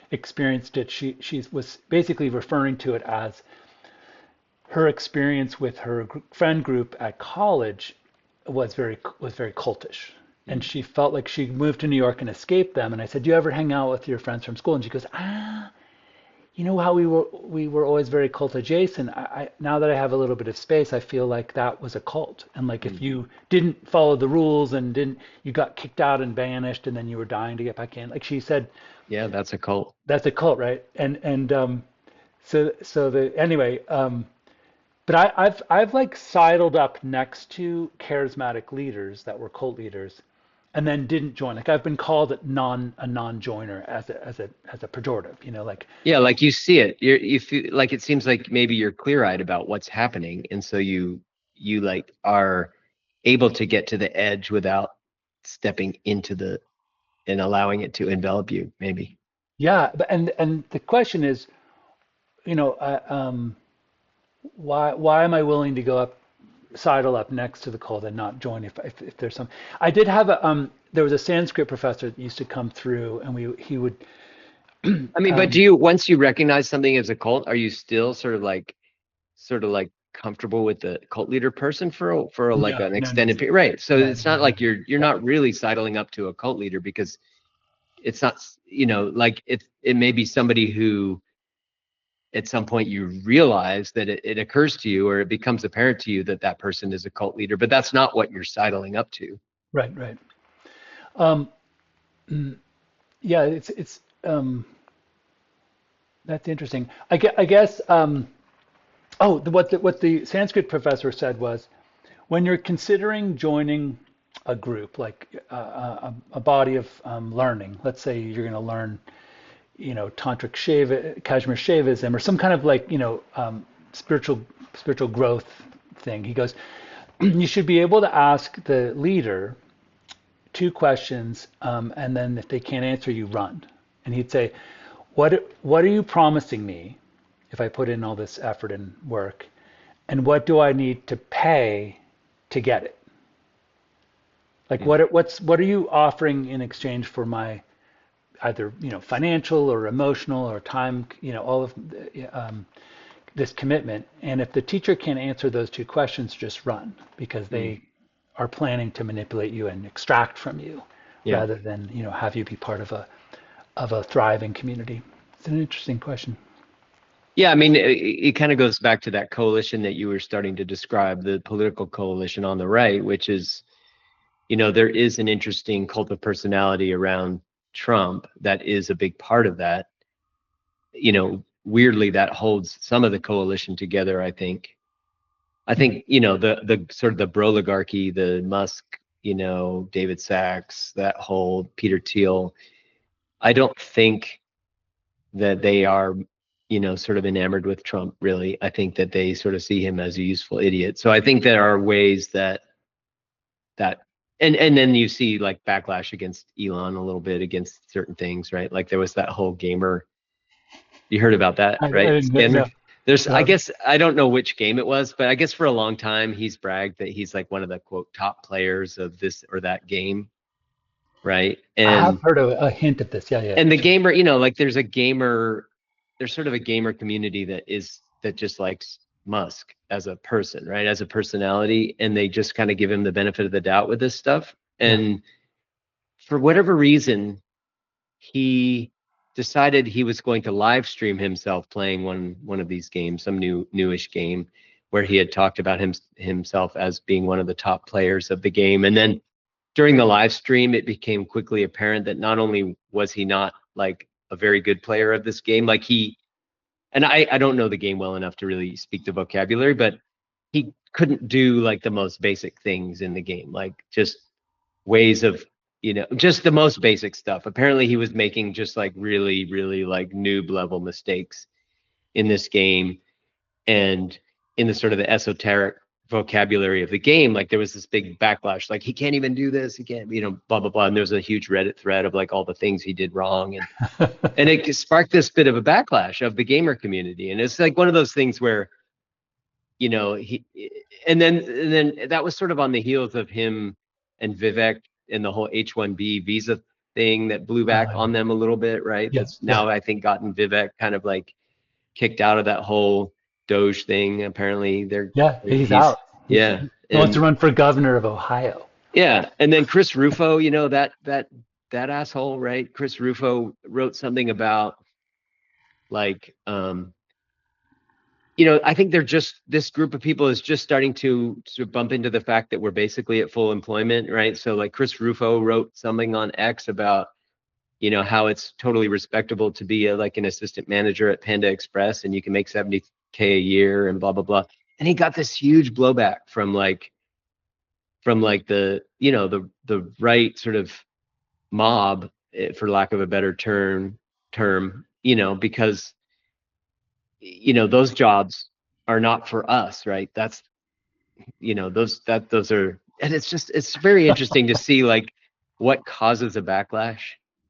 experienced it. She was basically referring to it as her experience with her friend group at college was very cultish, and Mm. she felt like she moved to New York and escaped them. And I said, "Do you ever hang out with your friends from school?" And she goes, "Ah, you know how we were always very cult adjacent. I now that I have a little bit of space, I feel like that was a cult. And like if Mm. you didn't follow the rules and didn't you got kicked out and banished and then you were dying to get back in. Like she said, Yeah, that's a cult. that's a cult, right? And so the anyway, but I've like sidled up next to charismatic leaders that were cult leaders and then didn't join. Like I've been called a non-joiner as a pejorative, like Yeah, like you see it. You feel like it seems like maybe you're clear-eyed about what's happening, and so you like are able to get to the edge without stepping into the and allowing it to envelop you, maybe. yeah, but and the question is, why am I willing to go up, sidle up next to the cold and not join if there's some. I did have there was a Sanskrit professor that used to come through, and he would I mean, but do you once you recognize something as a cult, are you still sort of like comfortable with the cult leader person for like no an no no extended period? Right. So no it's no not no like you're yeah not really sidling up to a cult leader because it's not, like it may be somebody who at some point you realize that it occurs to you or it becomes apparent to you that that person is a cult leader, but that's not what you're sidling up to. right um yeah it's that's interesting. I guess what the Sanskrit professor said was when you're considering joining a group like a body of learning, let's say you're going to learn tantric Shiva, Kashmir Shaivism, or some kind of like spiritual growth thing. He goes, you should be able to ask the leader two questions, and then if they can't answer, you run. And he'd say, what are you promising me if I put in all this effort and work, and what do I need to pay to get it? Like Mm. what are you offering in exchange for my either financial or emotional or time, all of this commitment. And if the teacher can't answer those two questions, just run because Mm. they are planning to manipulate you and extract from you Yeah. rather than have you be part of a thriving community. It's an interesting question. Yeah, I mean, it kind of goes back to that coalition that you were starting to describe, the political coalition on the right, which is, there is an interesting cult of personality around Trump that is a big part of that. Weirdly, that holds some of the coalition together, I think. I think, the sort of the broligarchy, the Musk, David Sachs, that whole Peter Thiel, I don't think that they are, sort of enamored with Trump, really. I think that they sort of see him as a useful idiot. So I think there are ways that and then you see like backlash against Elon a little bit against certain things, right? Like there was that whole gamer. You heard about that, I right? didn't Scandal. know. I No. guess I don't know which game it was, but I guess for a long time he's bragged that he's like one of the quote top players of this or that game, right? I have And heard a hint of this. Yeah, yeah, and the sure. gamer, like there's sort of a gamer community that just likes Musk as a person, right? As a personality, and they just kind of give him the benefit of the doubt with this stuff. Yeah. And for whatever reason, he decided he was going to live stream himself playing one of these games, some newish game, where he had talked about himself as being one of the top players of the game. And then during the live stream, it became quickly apparent that not only was he not like a very good player of this game, like he, and I don't know the game well enough to really speak the vocabulary, but he couldn't do like the most basic things in the game, like just ways of, just the most basic stuff. Apparently he was making just like really, really like noob level mistakes in this game. And in the sort of the esoteric vocabulary of the game, like there was this big backlash, like he can't even do this, he can't, blah, blah, blah. And there's a huge Reddit thread of like all the things he did wrong. And it sparked this bit of a backlash of the gamer community. And it's like one of those things where, he, and then that was sort of on the heels of him and Vivek and the whole H-1B visa thing that blew back Yeah. on them a little bit, right? Yeah. That's Yeah. now I think gotten Vivek kind of like kicked out of that whole Doge thing. Apparently Yeah. He's he's out. yeah. He wants to And run for governor of Ohio. yeah, and then Chris Rufo, that asshole, right? Chris Rufo wrote something about like I think they're just, this group of people is just starting to bump into the fact that we're basically at full employment, right? So like Chris Rufo wrote something on X about, how it's totally respectable to be like an assistant manager at Panda Express and you can make 70K a year and blah, blah, blah. And he got this huge blowback from like the, the right sort of mob, for lack of a better term, because those jobs are not for us, right? That's those are, and it's very interesting to see like what causes a backlash,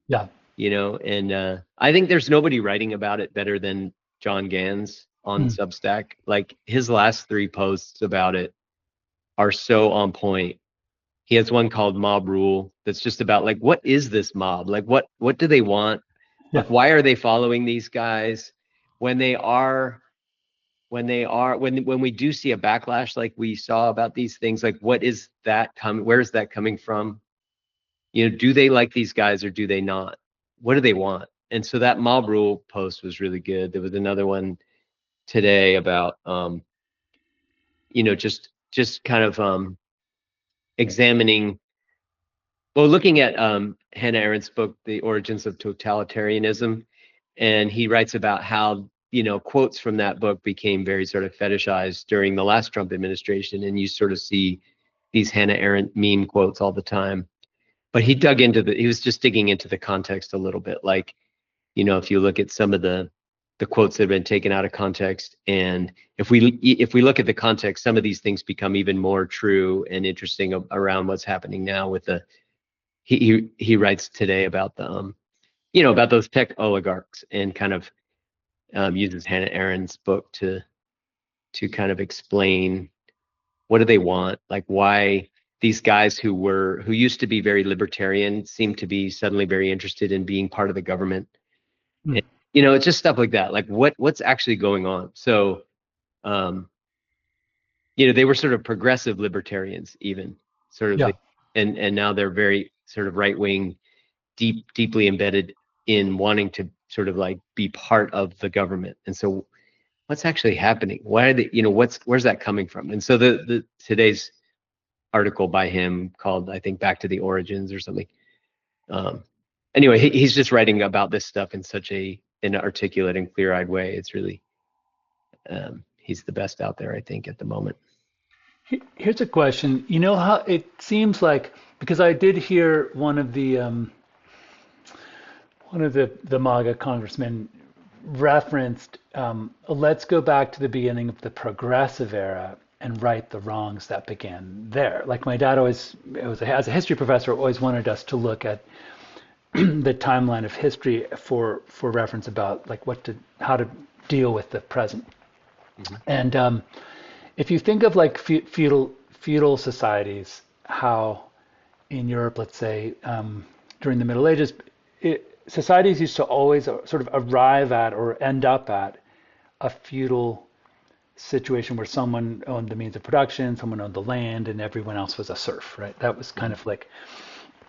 Yeah. and I think there's nobody writing about it better than John Ganz on Mm. Substack. Like his last 3 posts about it are so on point. He has one called Mob Rule that's just about like, what is this mob? Like what do they want? Yeah. Like why are they following these guys when they are when we do see a backlash like we saw about these things? Like what is that coming, where is that coming from? Do they like these guys or do they not? What do they want? And so that Mob Rule post was really good. There was another one today about just kind of examining, well, looking at Hannah Arendt's book, The Origins of Totalitarianism. And he writes about how, quotes from that book became very sort of fetishized during the last Trump administration. And you sort of see these Hannah Arendt meme quotes all the time. But he was just digging into the context a little bit. Like, if you look at some of the quotes that have been taken out of context, and if we look at the context, some of these things become even more true and interesting around what's happening now with the, he writes today about the about those tech oligarchs, and kind of uses Hannah Arendt's book to kind of explain what do they want, like why these guys who used to be very libertarian seem to be suddenly very interested in being part of the government. Mm. And, it's just stuff like that. Like what's actually going on. So um they were sort of progressive libertarians, even sort of Yeah. and now they're very sort of right wing, deeply embedded in wanting to sort of like be part of the government. And so what's actually happening? Why are they, where's that coming from? And so the today's article by him called, I think, Back to the Origins or something. Um, anyway, he's just writing about this stuff in such an articulate and clear-eyed way. It's really, he's the best out there, I think, at the moment. Here's a question. You know how it seems like, because I did hear one of the MAGA congressmen referenced, let's go back to the beginning of the progressive era and right the wrongs that began there. Like my dad always, as a history professor, always wanted us to look at the timeline of history for reference about like how to deal with the present. Mhm. And if you think of like feudal societies, how in Europe, let's say, during the Middle Ages, societies used to always sort of arrive at or end up at a feudal situation where someone owned the means of production, someone owned the land, and everyone else was a serf, right? That was kind Mhm. of like,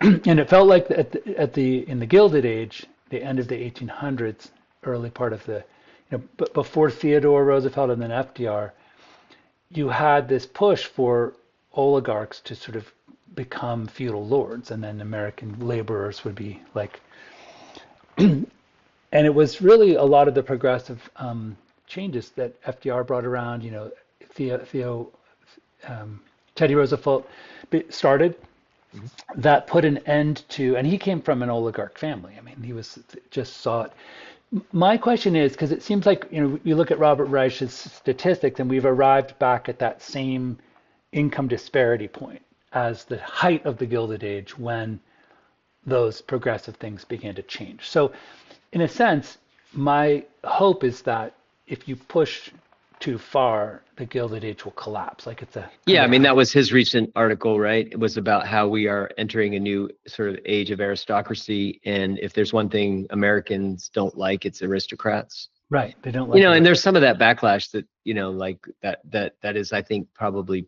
and it felt like in the Gilded Age, the end of the 1800s, early part of the, before Theodore Roosevelt and then FDR, you had this push for oligarchs to sort of become feudal lords, and then American laborers would be like, and it was really a lot of the progressive changes that FDR brought around. Theo Teddy Roosevelt started Mhm. that put an end to, and he came from an oligarch family. I mean, he was just saw it. My question is, because it seems like, you look at Robert Reich's statistics, and we've arrived back at that same income disparity point as the height of the Gilded Age when those progressive things began to change. So, in a sense, my hope is that if you push too far, the Gilded Age will collapse. Like it's a kind Yeah, I of mean, a, that was his recent article, right? It was about how we are entering a new sort of age of aristocracy. And if there's one thing Americans don't like, it's aristocrats. right. They don't like And it. there's some of that backlash that, like that is, I think, probably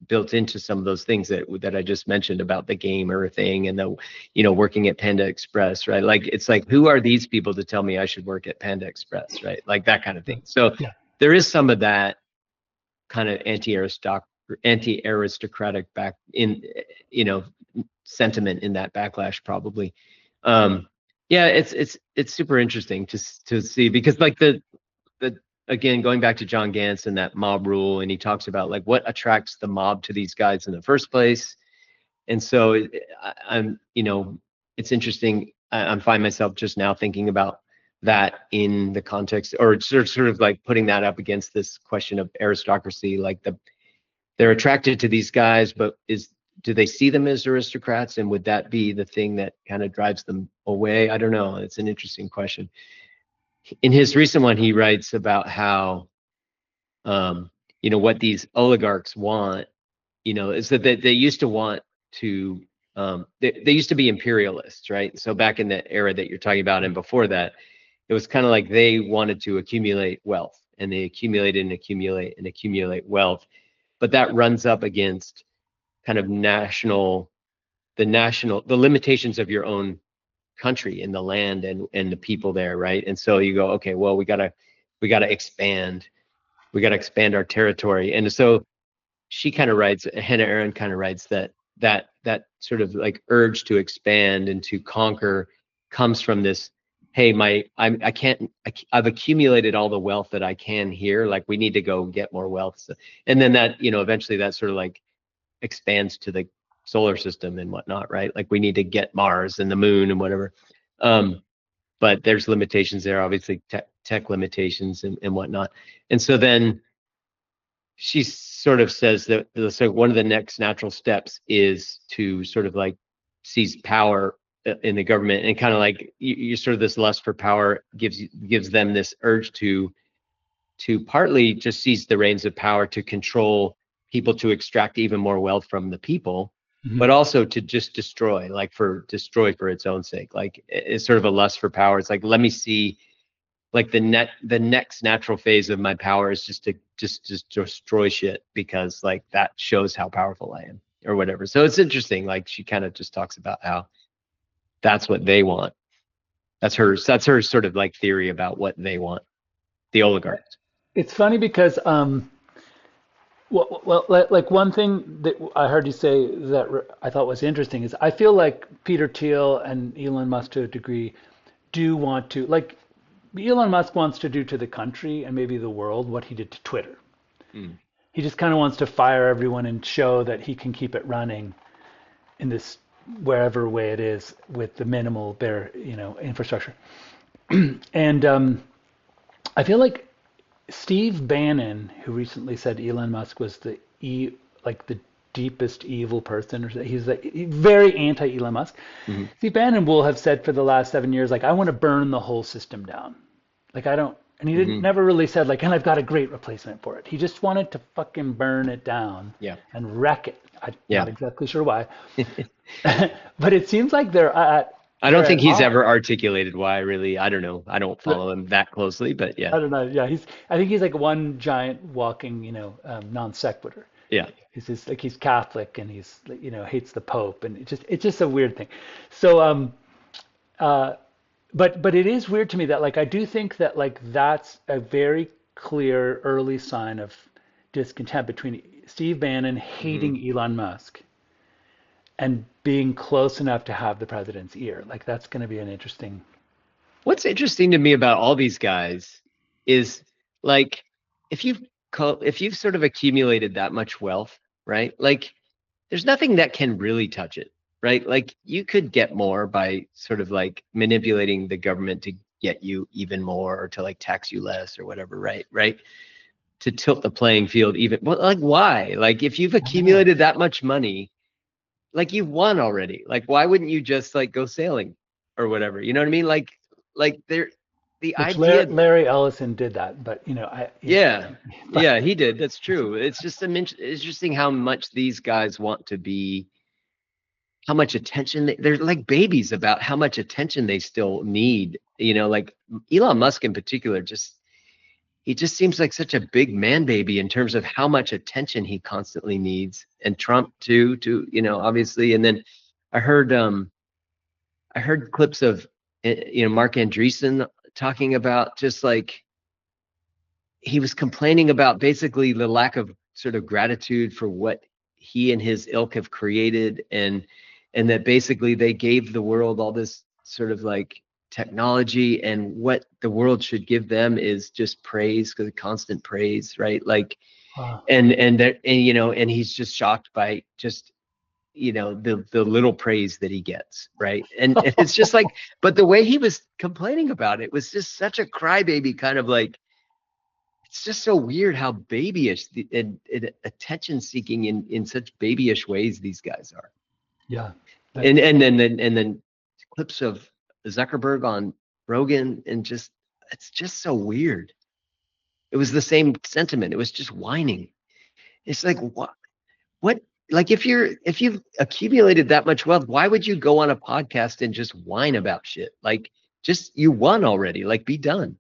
built into some of those things that I just mentioned about the gamer thing and the, working at Panda Express, right? Like, it's like, who are these people to tell me I should work at Panda Express, right? Like that kind of thing. So Yeah. there is some of that kind of anti-aristocratic back in, you know, sentiment in that backlash probably. Um, yeah, it's super interesting to see because like the again going back to John Gans and that mob rule, and he talks about like what attracts the mob to these guys in the first place. And so I'm, it's interesting. I'm find myself just now thinking about that in the context, or sort of like putting that up against this question of aristocracy, like they're attracted to these guys, but do they see them as aristocrats, and would that be the thing that kind of drives them away? I don't know. It's an interesting question. In his recent one, he writes about how what these oligarchs want, is that they used to want to they used to be imperialists, right? So back in the era that you're talking about and before that, it was kind of like they wanted to accumulate wealth, and they accumulated and accumulate wealth, but that runs up against kind of the limitations of your own country and the land and the people there, right? And so you go, okay, well, we gotta expand, our territory. And so she kind of writes, Hannah Arendt kind of writes that sort of like urge to expand and to conquer comes from this, hey, I can't, I've accumulated all the wealth that I can here, like we need to go get more wealth. So, and then that, eventually that sort of like expands to the solar system and whatnot, right? Like we need to get Mars and the moon and whatever. Um, but there's limitations there, obviously tech limitations and whatnot. And so then she sort of says that so one of the next natural steps is to sort of like seize power in the government, and kind of like you sort of this lust for power gives them this urge to partly just seize the reins of power to control people, to extract even more wealth from the people, Mhm. but also to just destroy, like destroy for its own sake. Like it's sort of a lust for power. It's like, let me see, like the next natural phase of my power is just destroy shit, because like that shows how powerful I am or whatever. So it's interesting. Like she kind of just talks about how that's what they want. That's her sort of like theory about what they want, the oligarchs. It's funny because like one thing that I heard you say that I thought was interesting is I feel like Peter Thiel and Elon Musk to a degree do want to, like Elon Musk wants to do to the country and maybe the world what he did to Twitter. Mm. He just kind of wants to fire everyone and show that he can keep it running in this wherever way it is with the minimal bare, infrastructure. And I feel like Steve Bannon, who recently said Elon Musk was like the deepest evil person, or he's like very anti Elon Musk. Hmm. Steve Bannon will have said for the last 7 years, like, I want to burn the whole system down. Like, I don't, and he didn't Hmm. never really said like, and I've got a great replacement for it. He just wanted to fucking burn it down Yeah. and wreck it. I'm Yeah. not exactly sure why, but it seems like they're at I don't very think he's odd. ever articulated why, really. I don't know. I don't follow him that closely, but yeah. I don't know. Yeah, I think he's like one giant walking, non sequitur. Yeah. He's just like he's Catholic and he's hates the Pope and it's just a weird thing. So uh, but it is weird to me that like I do think that like that's a very clear early sign of discontent between Steve Bannon Hmm. hating Elon Musk and being close enough to have the president's ear. Like that's going to be an interesting. What's interesting to me about all these guys is like if you've if you've sort of accumulated that much wealth, right? Like there's nothing that can really touch it, right? Like you could get more by sort of like manipulating the government to get you even more or to like tax you less or whatever, right? Right? To tilt the playing field even. Well, like why? Like if you've I know. accumulated that much money, like you've won already. Like why wouldn't you just like go sailing or whatever? You know what I mean? Like there the Which idea. Larry Ellison did that, but Yeah. but Yeah, he did. That's true. It's just interesting how much these guys want to be, how much attention they're like babies about how much attention they still need. Like Elon Musk in particular, just he just seems like such a big man baby in terms of how much attention he constantly needs. And Trump too, obviously. And then I heard I heard clips of Mark Andreessen talking about just like he was complaining about basically the lack of sort of gratitude for what he and his ilk have created, and that basically they gave the world all this sort of like technology, and what the world should give them is just praise, because constant praise, right? Like uh, and that and he's just shocked by just the little praise that he gets, right? And it's just like, but the way he was complaining about it was just such a crybaby kind of like, it's just so weird how babyish and attention seeking in such babyish ways these guys are. yeah, And that's and then clips of Zuckerberg on Rogan, and just it's just so weird. It was the same sentiment. It was just whining. It's like what like if you've accumulated that much wealth, why would you go on a podcast and just whine about shit? Like just you won already. Like be done.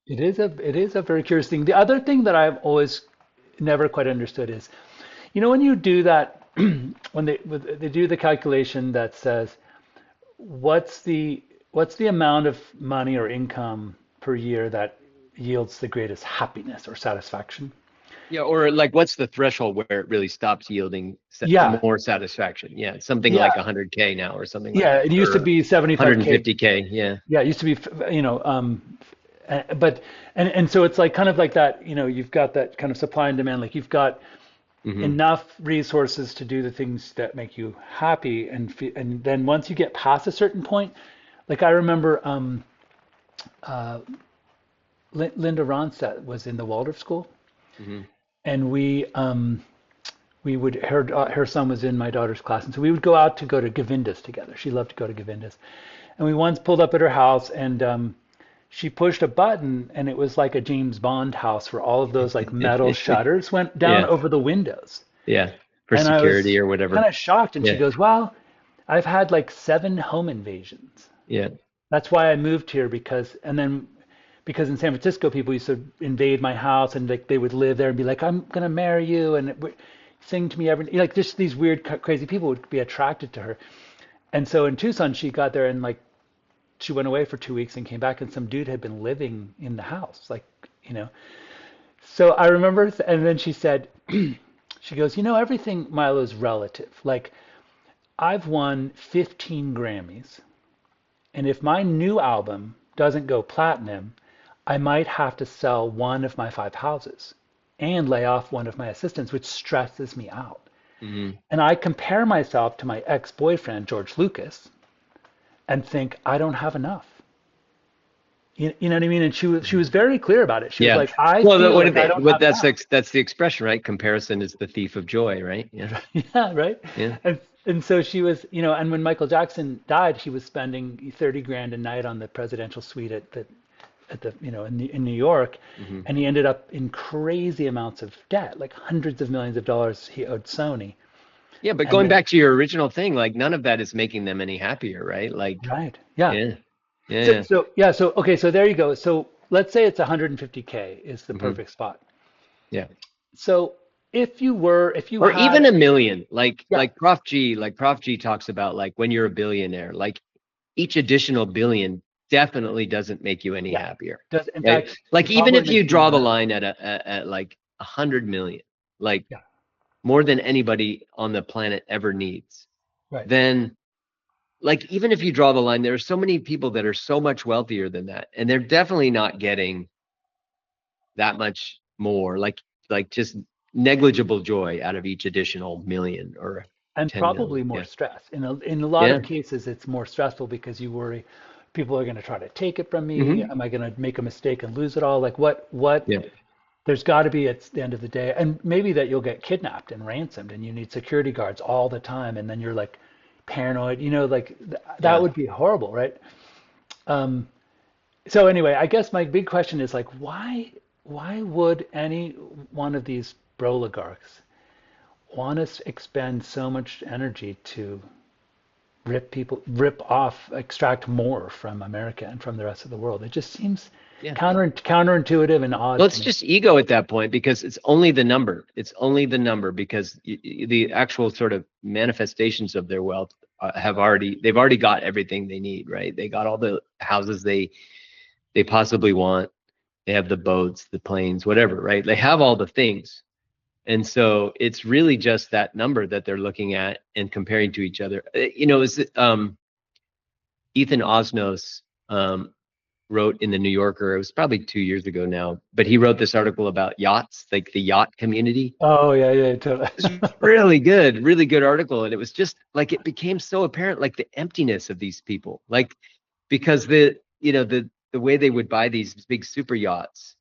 it is a very curious thing. The other thing that I've always never quite understood is, when you do that, when they do the calculation that says what's the what's the amount of money or income per year that yields the greatest happiness or satisfaction? Yeah, or like what's the threshold where it really stops yielding Yeah, more satisfaction? Yeah, something yeah, like 100K now or something like yeah. that, It used to or be 75K. 150K. Yeah. Yeah, it used to be, but and so it's like kind of like that. You've got that kind of supply and demand. Like you've got Hmm. enough resources to do the things that make you happy, and then once you get past a certain point, like I remember Linda Ronstadt was in the Waldorf School, Hmm. and we would her son was in my daughter's class, and so we would go to Govindas together. She loved to go to Govindas, and we once pulled up at her house, and she pushed a button, and it was like a James Bond house where all of those like metal shutters went down Yeah. over the windows. Yeah. For And I security was or kind whatever. of shocked. And she Yeah. goes, "Well, I've had like 7 home invasions. Yeah. That's why I moved here because in San Francisco, people used to invade my house and like they would live there and be like, I'm going to marry you and sing to me like just these weird, crazy people would be attracted to her. And so in Tucson, she got there and like she went away for 2 weeks and came back and some dude had been living in the house, like, you know. So I remember, and then she said, she goes, everything, Milo, is relative. Like, I've won 15 Grammys, and if my new album doesn't go platinum, I might have to sell one of my 5 houses and lay off one of my assistants, which stresses me out. Hmm. And I compare myself to my ex-boyfriend, George Lucas, and think I don't have enough. You know what I mean? And she was very clear about it. She was Yeah. like, I Well, feel what like did I they, don't what have enough. that's the expression, right? Comparison is the thief of joy, right? Yeah. Yeah, right. Yeah. And so she was, and when Michael Jackson died, he was spending 30 grand a night on the presidential suite at the in New York, Hmm. and he ended up in crazy amounts of debt, like hundreds of millions of dollars he owed Sony. Yeah, but And going then, back to your original thing, like none of that is making them any happier, right? Like, right. Yeah. yeah, yeah, So, yeah. so yeah. So, okay. So there you go. So let's say it's 150K is the Hmm. perfect spot. Yeah. So if you Or even had, a million, yeah, like Prof G talks about, like when you're a billionaire, like each additional billion definitely doesn't make you any yeah, happier, does in right? fact, Like it even probably if you makes you draw the worse. line at like 100 million, like Yeah. more than anybody on the planet ever needs, Right. then like even if you draw the line, there are so many people that are so much wealthier than that, and they're definitely not getting that much more, like just negligible joy out of each additional million or And 10 million. probably more Yeah. stress. In a lot Yeah. of cases, it's more stressful because you worry people are going to try to take it from me. Hmm. Am I going to make a mistake and lose it all? Like what Yeah. there's got to be at the end of the day, and maybe that you'll get kidnapped and ransomed and you need security guards all the time. And then you're like paranoid, like that Yeah. would be horrible, right? Um, so anyway, I guess my big question is like, why would any one of these oligarchs want to expend so much energy to rip off, extract more from America and from the rest of the world? It just seems Yeah. counterintuitive and Well, odd to it's me. just ego at that point because it's only the number. It's only the number because the actual sort of manifestations of their wealth they've already got everything they need, right? They got all the houses they possibly want. They have the boats, the planes, whatever, right? They have all the things. And so it's really just that number that they're looking at and comparing to each other. Is it, Ethan Osnos wrote in the New Yorker. It was probably 2 years ago now, but he wrote this article about yachts, like the yacht community. Oh yeah, yeah, totally. It was really good article. And it was just like it became so apparent, like the emptiness of these people, like because the way they would buy these big super yachts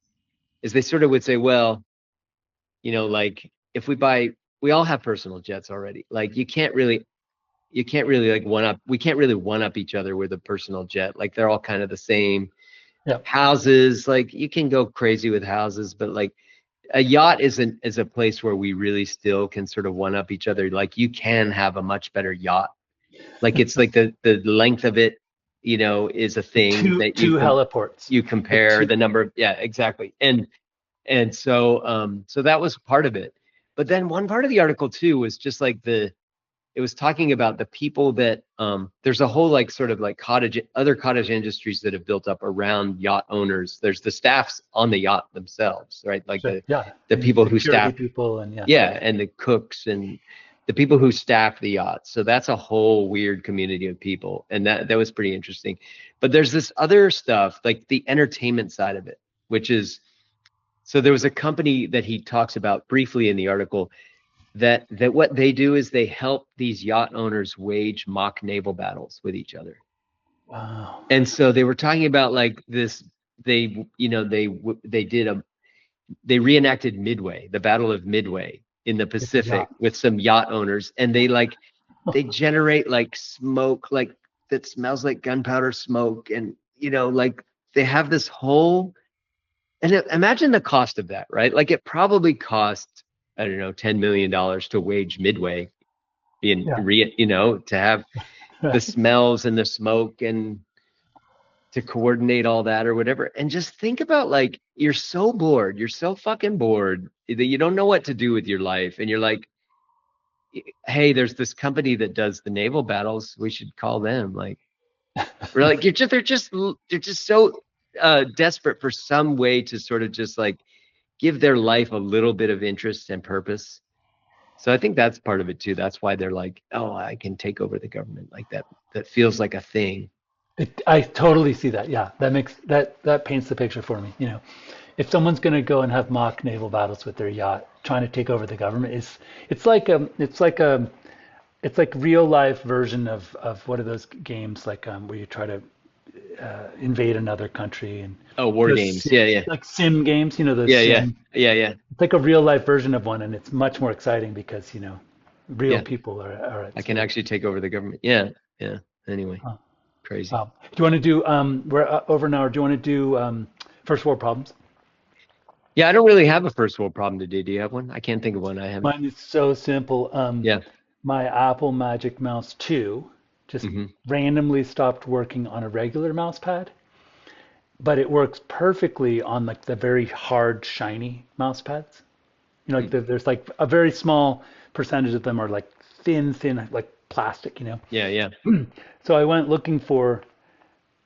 is they sort of would say, well, like if we all have personal jets already. Like you can't really like one up. We can't really one up each other with a personal jet. Like they're all kind of the same. Yeah, Houses, like you can go crazy with houses, but like a yacht is a place where we really still can sort of one up each other. Like you can have a much better yacht. Like it's like the length of it, is a the thing that two heliports, you the compare two. the number of, yeah, exactly. And so that was part of it. But then one part of the article too was just like it was talking about the people that there's a whole like sort of like other cottage industries that have built up around yacht owners. There's the staffs on the yacht themselves, right? Like So yeah, the and people who security staff, people and yeah, yeah, and the cooks and the people who staff the yachts. So that's a whole weird community of people, and that was pretty interesting. But there's this other stuff, like the entertainment side of it, which is, so there was a company that he talks about briefly in the article that what they do is they help these yacht owners wage mock naval battles with each other. wow, And so they were talking about like this, they reenacted Midway, the Battle of Midway in the with the Pacific yacht. with some yacht owners, and they generate like smoke like that smells like gunpowder smoke, and like they have this whole, and imagine the cost of that, right? Like it probably cost, I don't know, $10 million to wage Midway Yeah, to have the right. smells and the smoke and to coordinate all that or whatever. And just think about, like, you're so bored, you're so fucking bored that you don't know what to do with your life. And you're like, hey, there's this company that does the naval battles. We should call them. Like, we're like, they're just so desperate for some way to sort of just like give their life a little bit of interest and purpose. So I think that's part of it too. That's why they're like, oh, I can take over the government. Like that feels like a thing. I totally see that. Yeah, that paints the picture for me. If someone's going to go and have mock naval battles with their yacht, trying to take over the government, it's like real life version of what are those games like where you try to invade another country and Oh, war games. Yeah, yeah. like sim games. Those Yeah, yeah. sim. Yeah, yeah. It's like a real life version of one, and it's much more exciting because real Yeah. people are I at can stake. actually take over the government. Yeah. Yeah. Anyway, Huh. crazy. Wow. Do you want to do we're over an hour. Do you want to do first world problems? Yeah, I don't really have a first world problem to do. Do you have one? I can't think of one. I haven't. Mine is so simple. Yeah. my Apple Magic Mouse 2 just Hmm. randomly stopped working on a regular mouse pad, but it works perfectly on like the very hard, shiny mouse pads. You know, like there's like a very small percentage of them are like thin, like plastic, you know. Yeah, yeah. So I went looking for,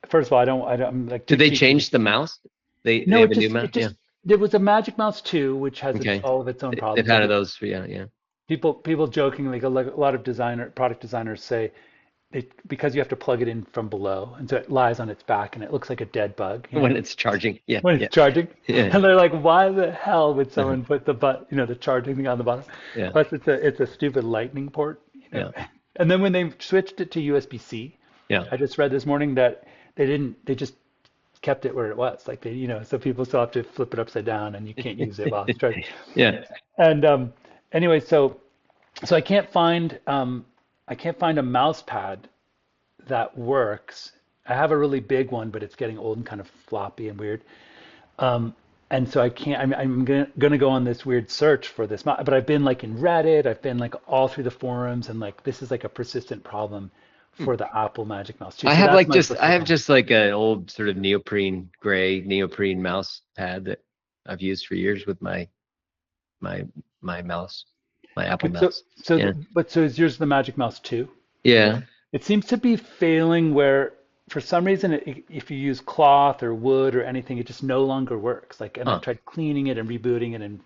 first of all, I'm like too Did they cheeky. change the mouse? They No, have a new mouse? it Yeah. just, there was a Magic Mouse 2, which has Okay. all of its own They've problems. had Like those for, yeah, yeah. people jokingly, like a lot of product designers say, because you have to plug it in from below, and so it lies on its back and it looks like a dead bug, you When know, it's charging. Yeah, when yeah. it's charging. Yeah. And they're like, why the hell would Uh-huh. someone put the charging thing on the bottom? Yeah. Plus, it's a stupid lightning port, you know. Yeah. And then when they switched it to USB-C, Yeah. I just read this morning that they just kept it where it was. Like they, you know, so people still have to flip it upside down and you can't use it while it's charging. Yeah. And anyway, so I can't find a mouse pad that works. I have a really big one, but it's getting old and kind of floppy and weird. Um, and so I can't. I'm gonna go on this weird search for this. But I've been like in Reddit. I've been like all through the forums, and like this is like a persistent problem for the Apple Magic Mouse too. So that's my first I world have problem. just like an old sort of gray neoprene mouse pad that I've used for years with my my mouse, my Apple But so mouse. so Yeah. but so is yours the Magic Mouse too? Yeah. It seems to be failing where, for some reason, if you use cloth or wood or anything, it just no longer works. Like, and I've Huh. tried cleaning it and rebooting it and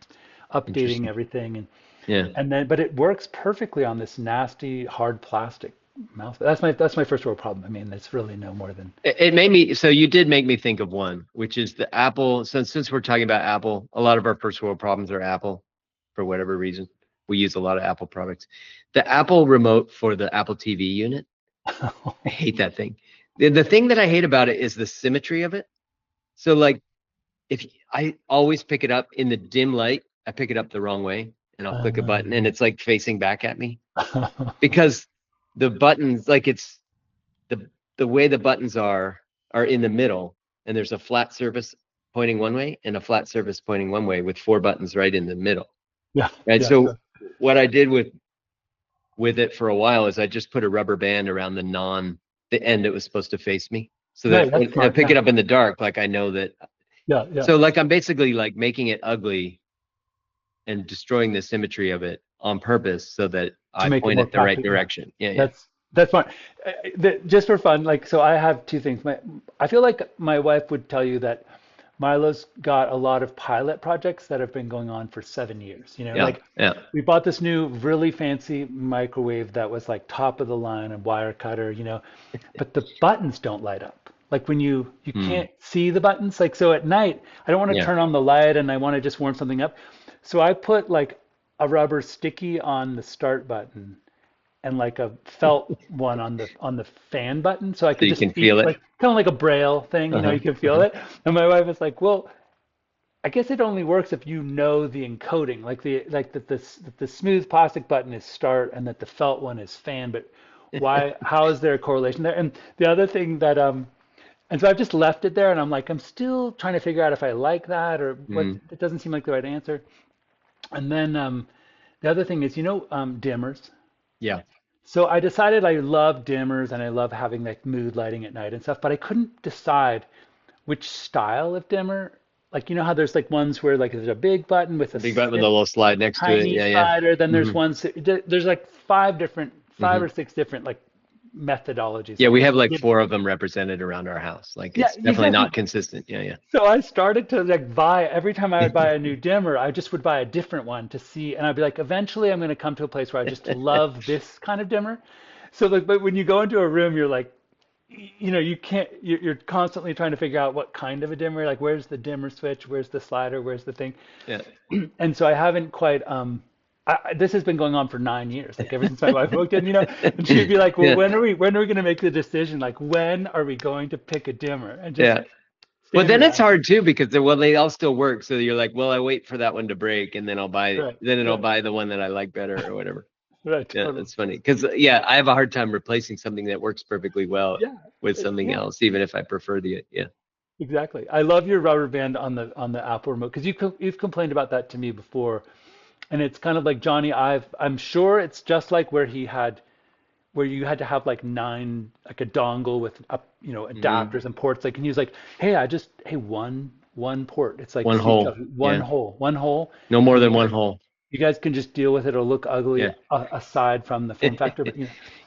updating Interesting. everything, Yeah. and then, but it works perfectly on this nasty hard plastic mouse. That's my first world problem. I mean, it's really no more than. It made me, so you did make me think of one, which is the Apple. Since we're talking about Apple, a lot of our first world problems are Apple for whatever reason. We use a lot of Apple products. The Apple remote for the Apple TV unit, I hate that thing. The thing that I hate about it is the symmetry of it. So like if I always pick it up in the dim light, I pick it up the wrong way and I'll click a button and it's like facing back at me because the buttons, like it's the way the buttons are in the middle and there's a flat surface pointing one way and a flat surface pointing one way with four buttons right in the middle. Yeah, Right. yeah, So what I did with it for a while is I just put a rubber band around the end it was supposed to face me so right. that That's when I smart. pick Yeah, it up in the dark, like I know that. yeah, yeah. So like I'm basically like making it ugly and destroying the symmetry of it on purpose so that To I make it point more it the right practical. Yeah. direction. Yeah, yeah. That's fine. Just for fun, like so, I have two things. I feel like my wife would tell you that Milo's got a lot of pilot projects that have been going on for 7 years. You know, Yeah, like yeah. we bought this new really fancy microwave that was like top of the line and wire cutter. You know, but the buttons don't light up. Like when you Hmm. can't see the buttons. Like so at night, I don't want to Yeah. turn on the light and I want to just warm something up. So I put like a rubber sticky on the start button and like a felt one on the fan button, so I So could you just can feel feel it. like kind of like a braille thing, you know, Uh-huh. you can feel Uh-huh. it. And my wife was like, "Well, I guess it only works if you know the encoding, like that the smooth plastic button is start and that the felt one is fan, but why? How is there a correlation there?" And the other thing that and so I've just left it there, and I'm like, I'm still trying to figure out if I like that or what. Hmm. It doesn't seem like the right answer. And then the other thing is, you know, dimmers. Yeah. So I decided I love dimmers and I love having like mood lighting at night and stuff, but I couldn't decide which style of dimmer. Like you know how there's like ones where like there's a big button with The big button with a a little slide next to it. tiny Yeah, yeah. slider, then there's Hmm. ones there's like five Hmm. or six different like methodologies Yeah, of we have like like four of them represented around our house. Like yeah, it's definitely exactly. not consistent. Yeah, yeah. So I started to like buy every time I would buy a new dimmer, I just would buy a different one to see, and I'd be like, eventually I'm going to come to a place where I just love this kind of dimmer. So like, but when you go into a room, you're like, you know, you can't, you're constantly trying to figure out what kind of a dimmer, like where's the dimmer switch, where's the slider, where's the thing, Yeah. and so I haven't quite. This has been going on for 9 years, like ever since my wife moved in, you know, and she'd be like, well, Yeah. when are we going to make the decision? Like, when are we going to pick a dimmer? And just Yeah. Well, then it's standardize. hard too because they all still work. So you're like, well, I wait for that one to break and then Right, I'll right, buy the one that I like better or whatever. right, Yeah, totally. that's funny. Because yeah, I have a hard time replacing something that works perfectly well Yeah, with something yeah, else, even if I prefer the yeah. exactly. I love your rubber band on the Apple remote because you've complained about that to me before, And it's kind of like Johnny Ive. I'm sure it's just like where you had to have like nine, like a dongle with up, Hmm. adapters and ports. Like, and he was like, hey, one port. It's like One C hole. Yeah. one hole, No more and than one hole. you guys can just deal with it. It'll look ugly Yeah. aside from the form factor, but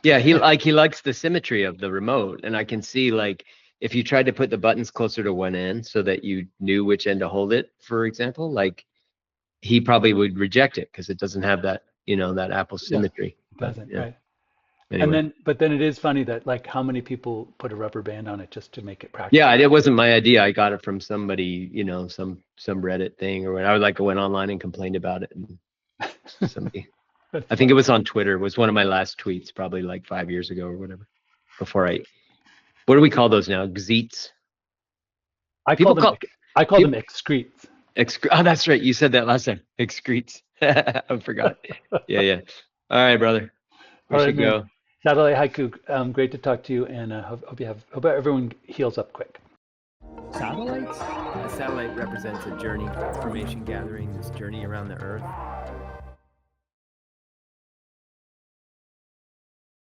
Yeah, he likes the symmetry of the remote, and I can see like if you tried to put the buttons closer to one end so that you knew which end to hold it, for example, like he probably would reject it because it doesn't have that, that Apple yeah, symmetry. it But doesn't, yeah, right? And anyway. then, but then it is funny that like how many people put a rubber band on it just to make it Yeah, practical. it wasn't my idea. I got it from somebody, some Reddit thing or whatever. I like went online and complained about it, and somebody, That's I think it funny. was on Twitter, was one of my last tweets, probably like 5 years ago or whatever. Before I, what do we call those now? Xeets. I call People them call I call them people excretes. Oh, that's right. You said that last time. Excretes. I forgot. Yeah, yeah. All right, brother. We All right, should man. go. Satellite Haiku, great to talk to you, and hope everyone heals up quick. Satellites? A satellite represents a journey, information gathering, this journey around the Earth.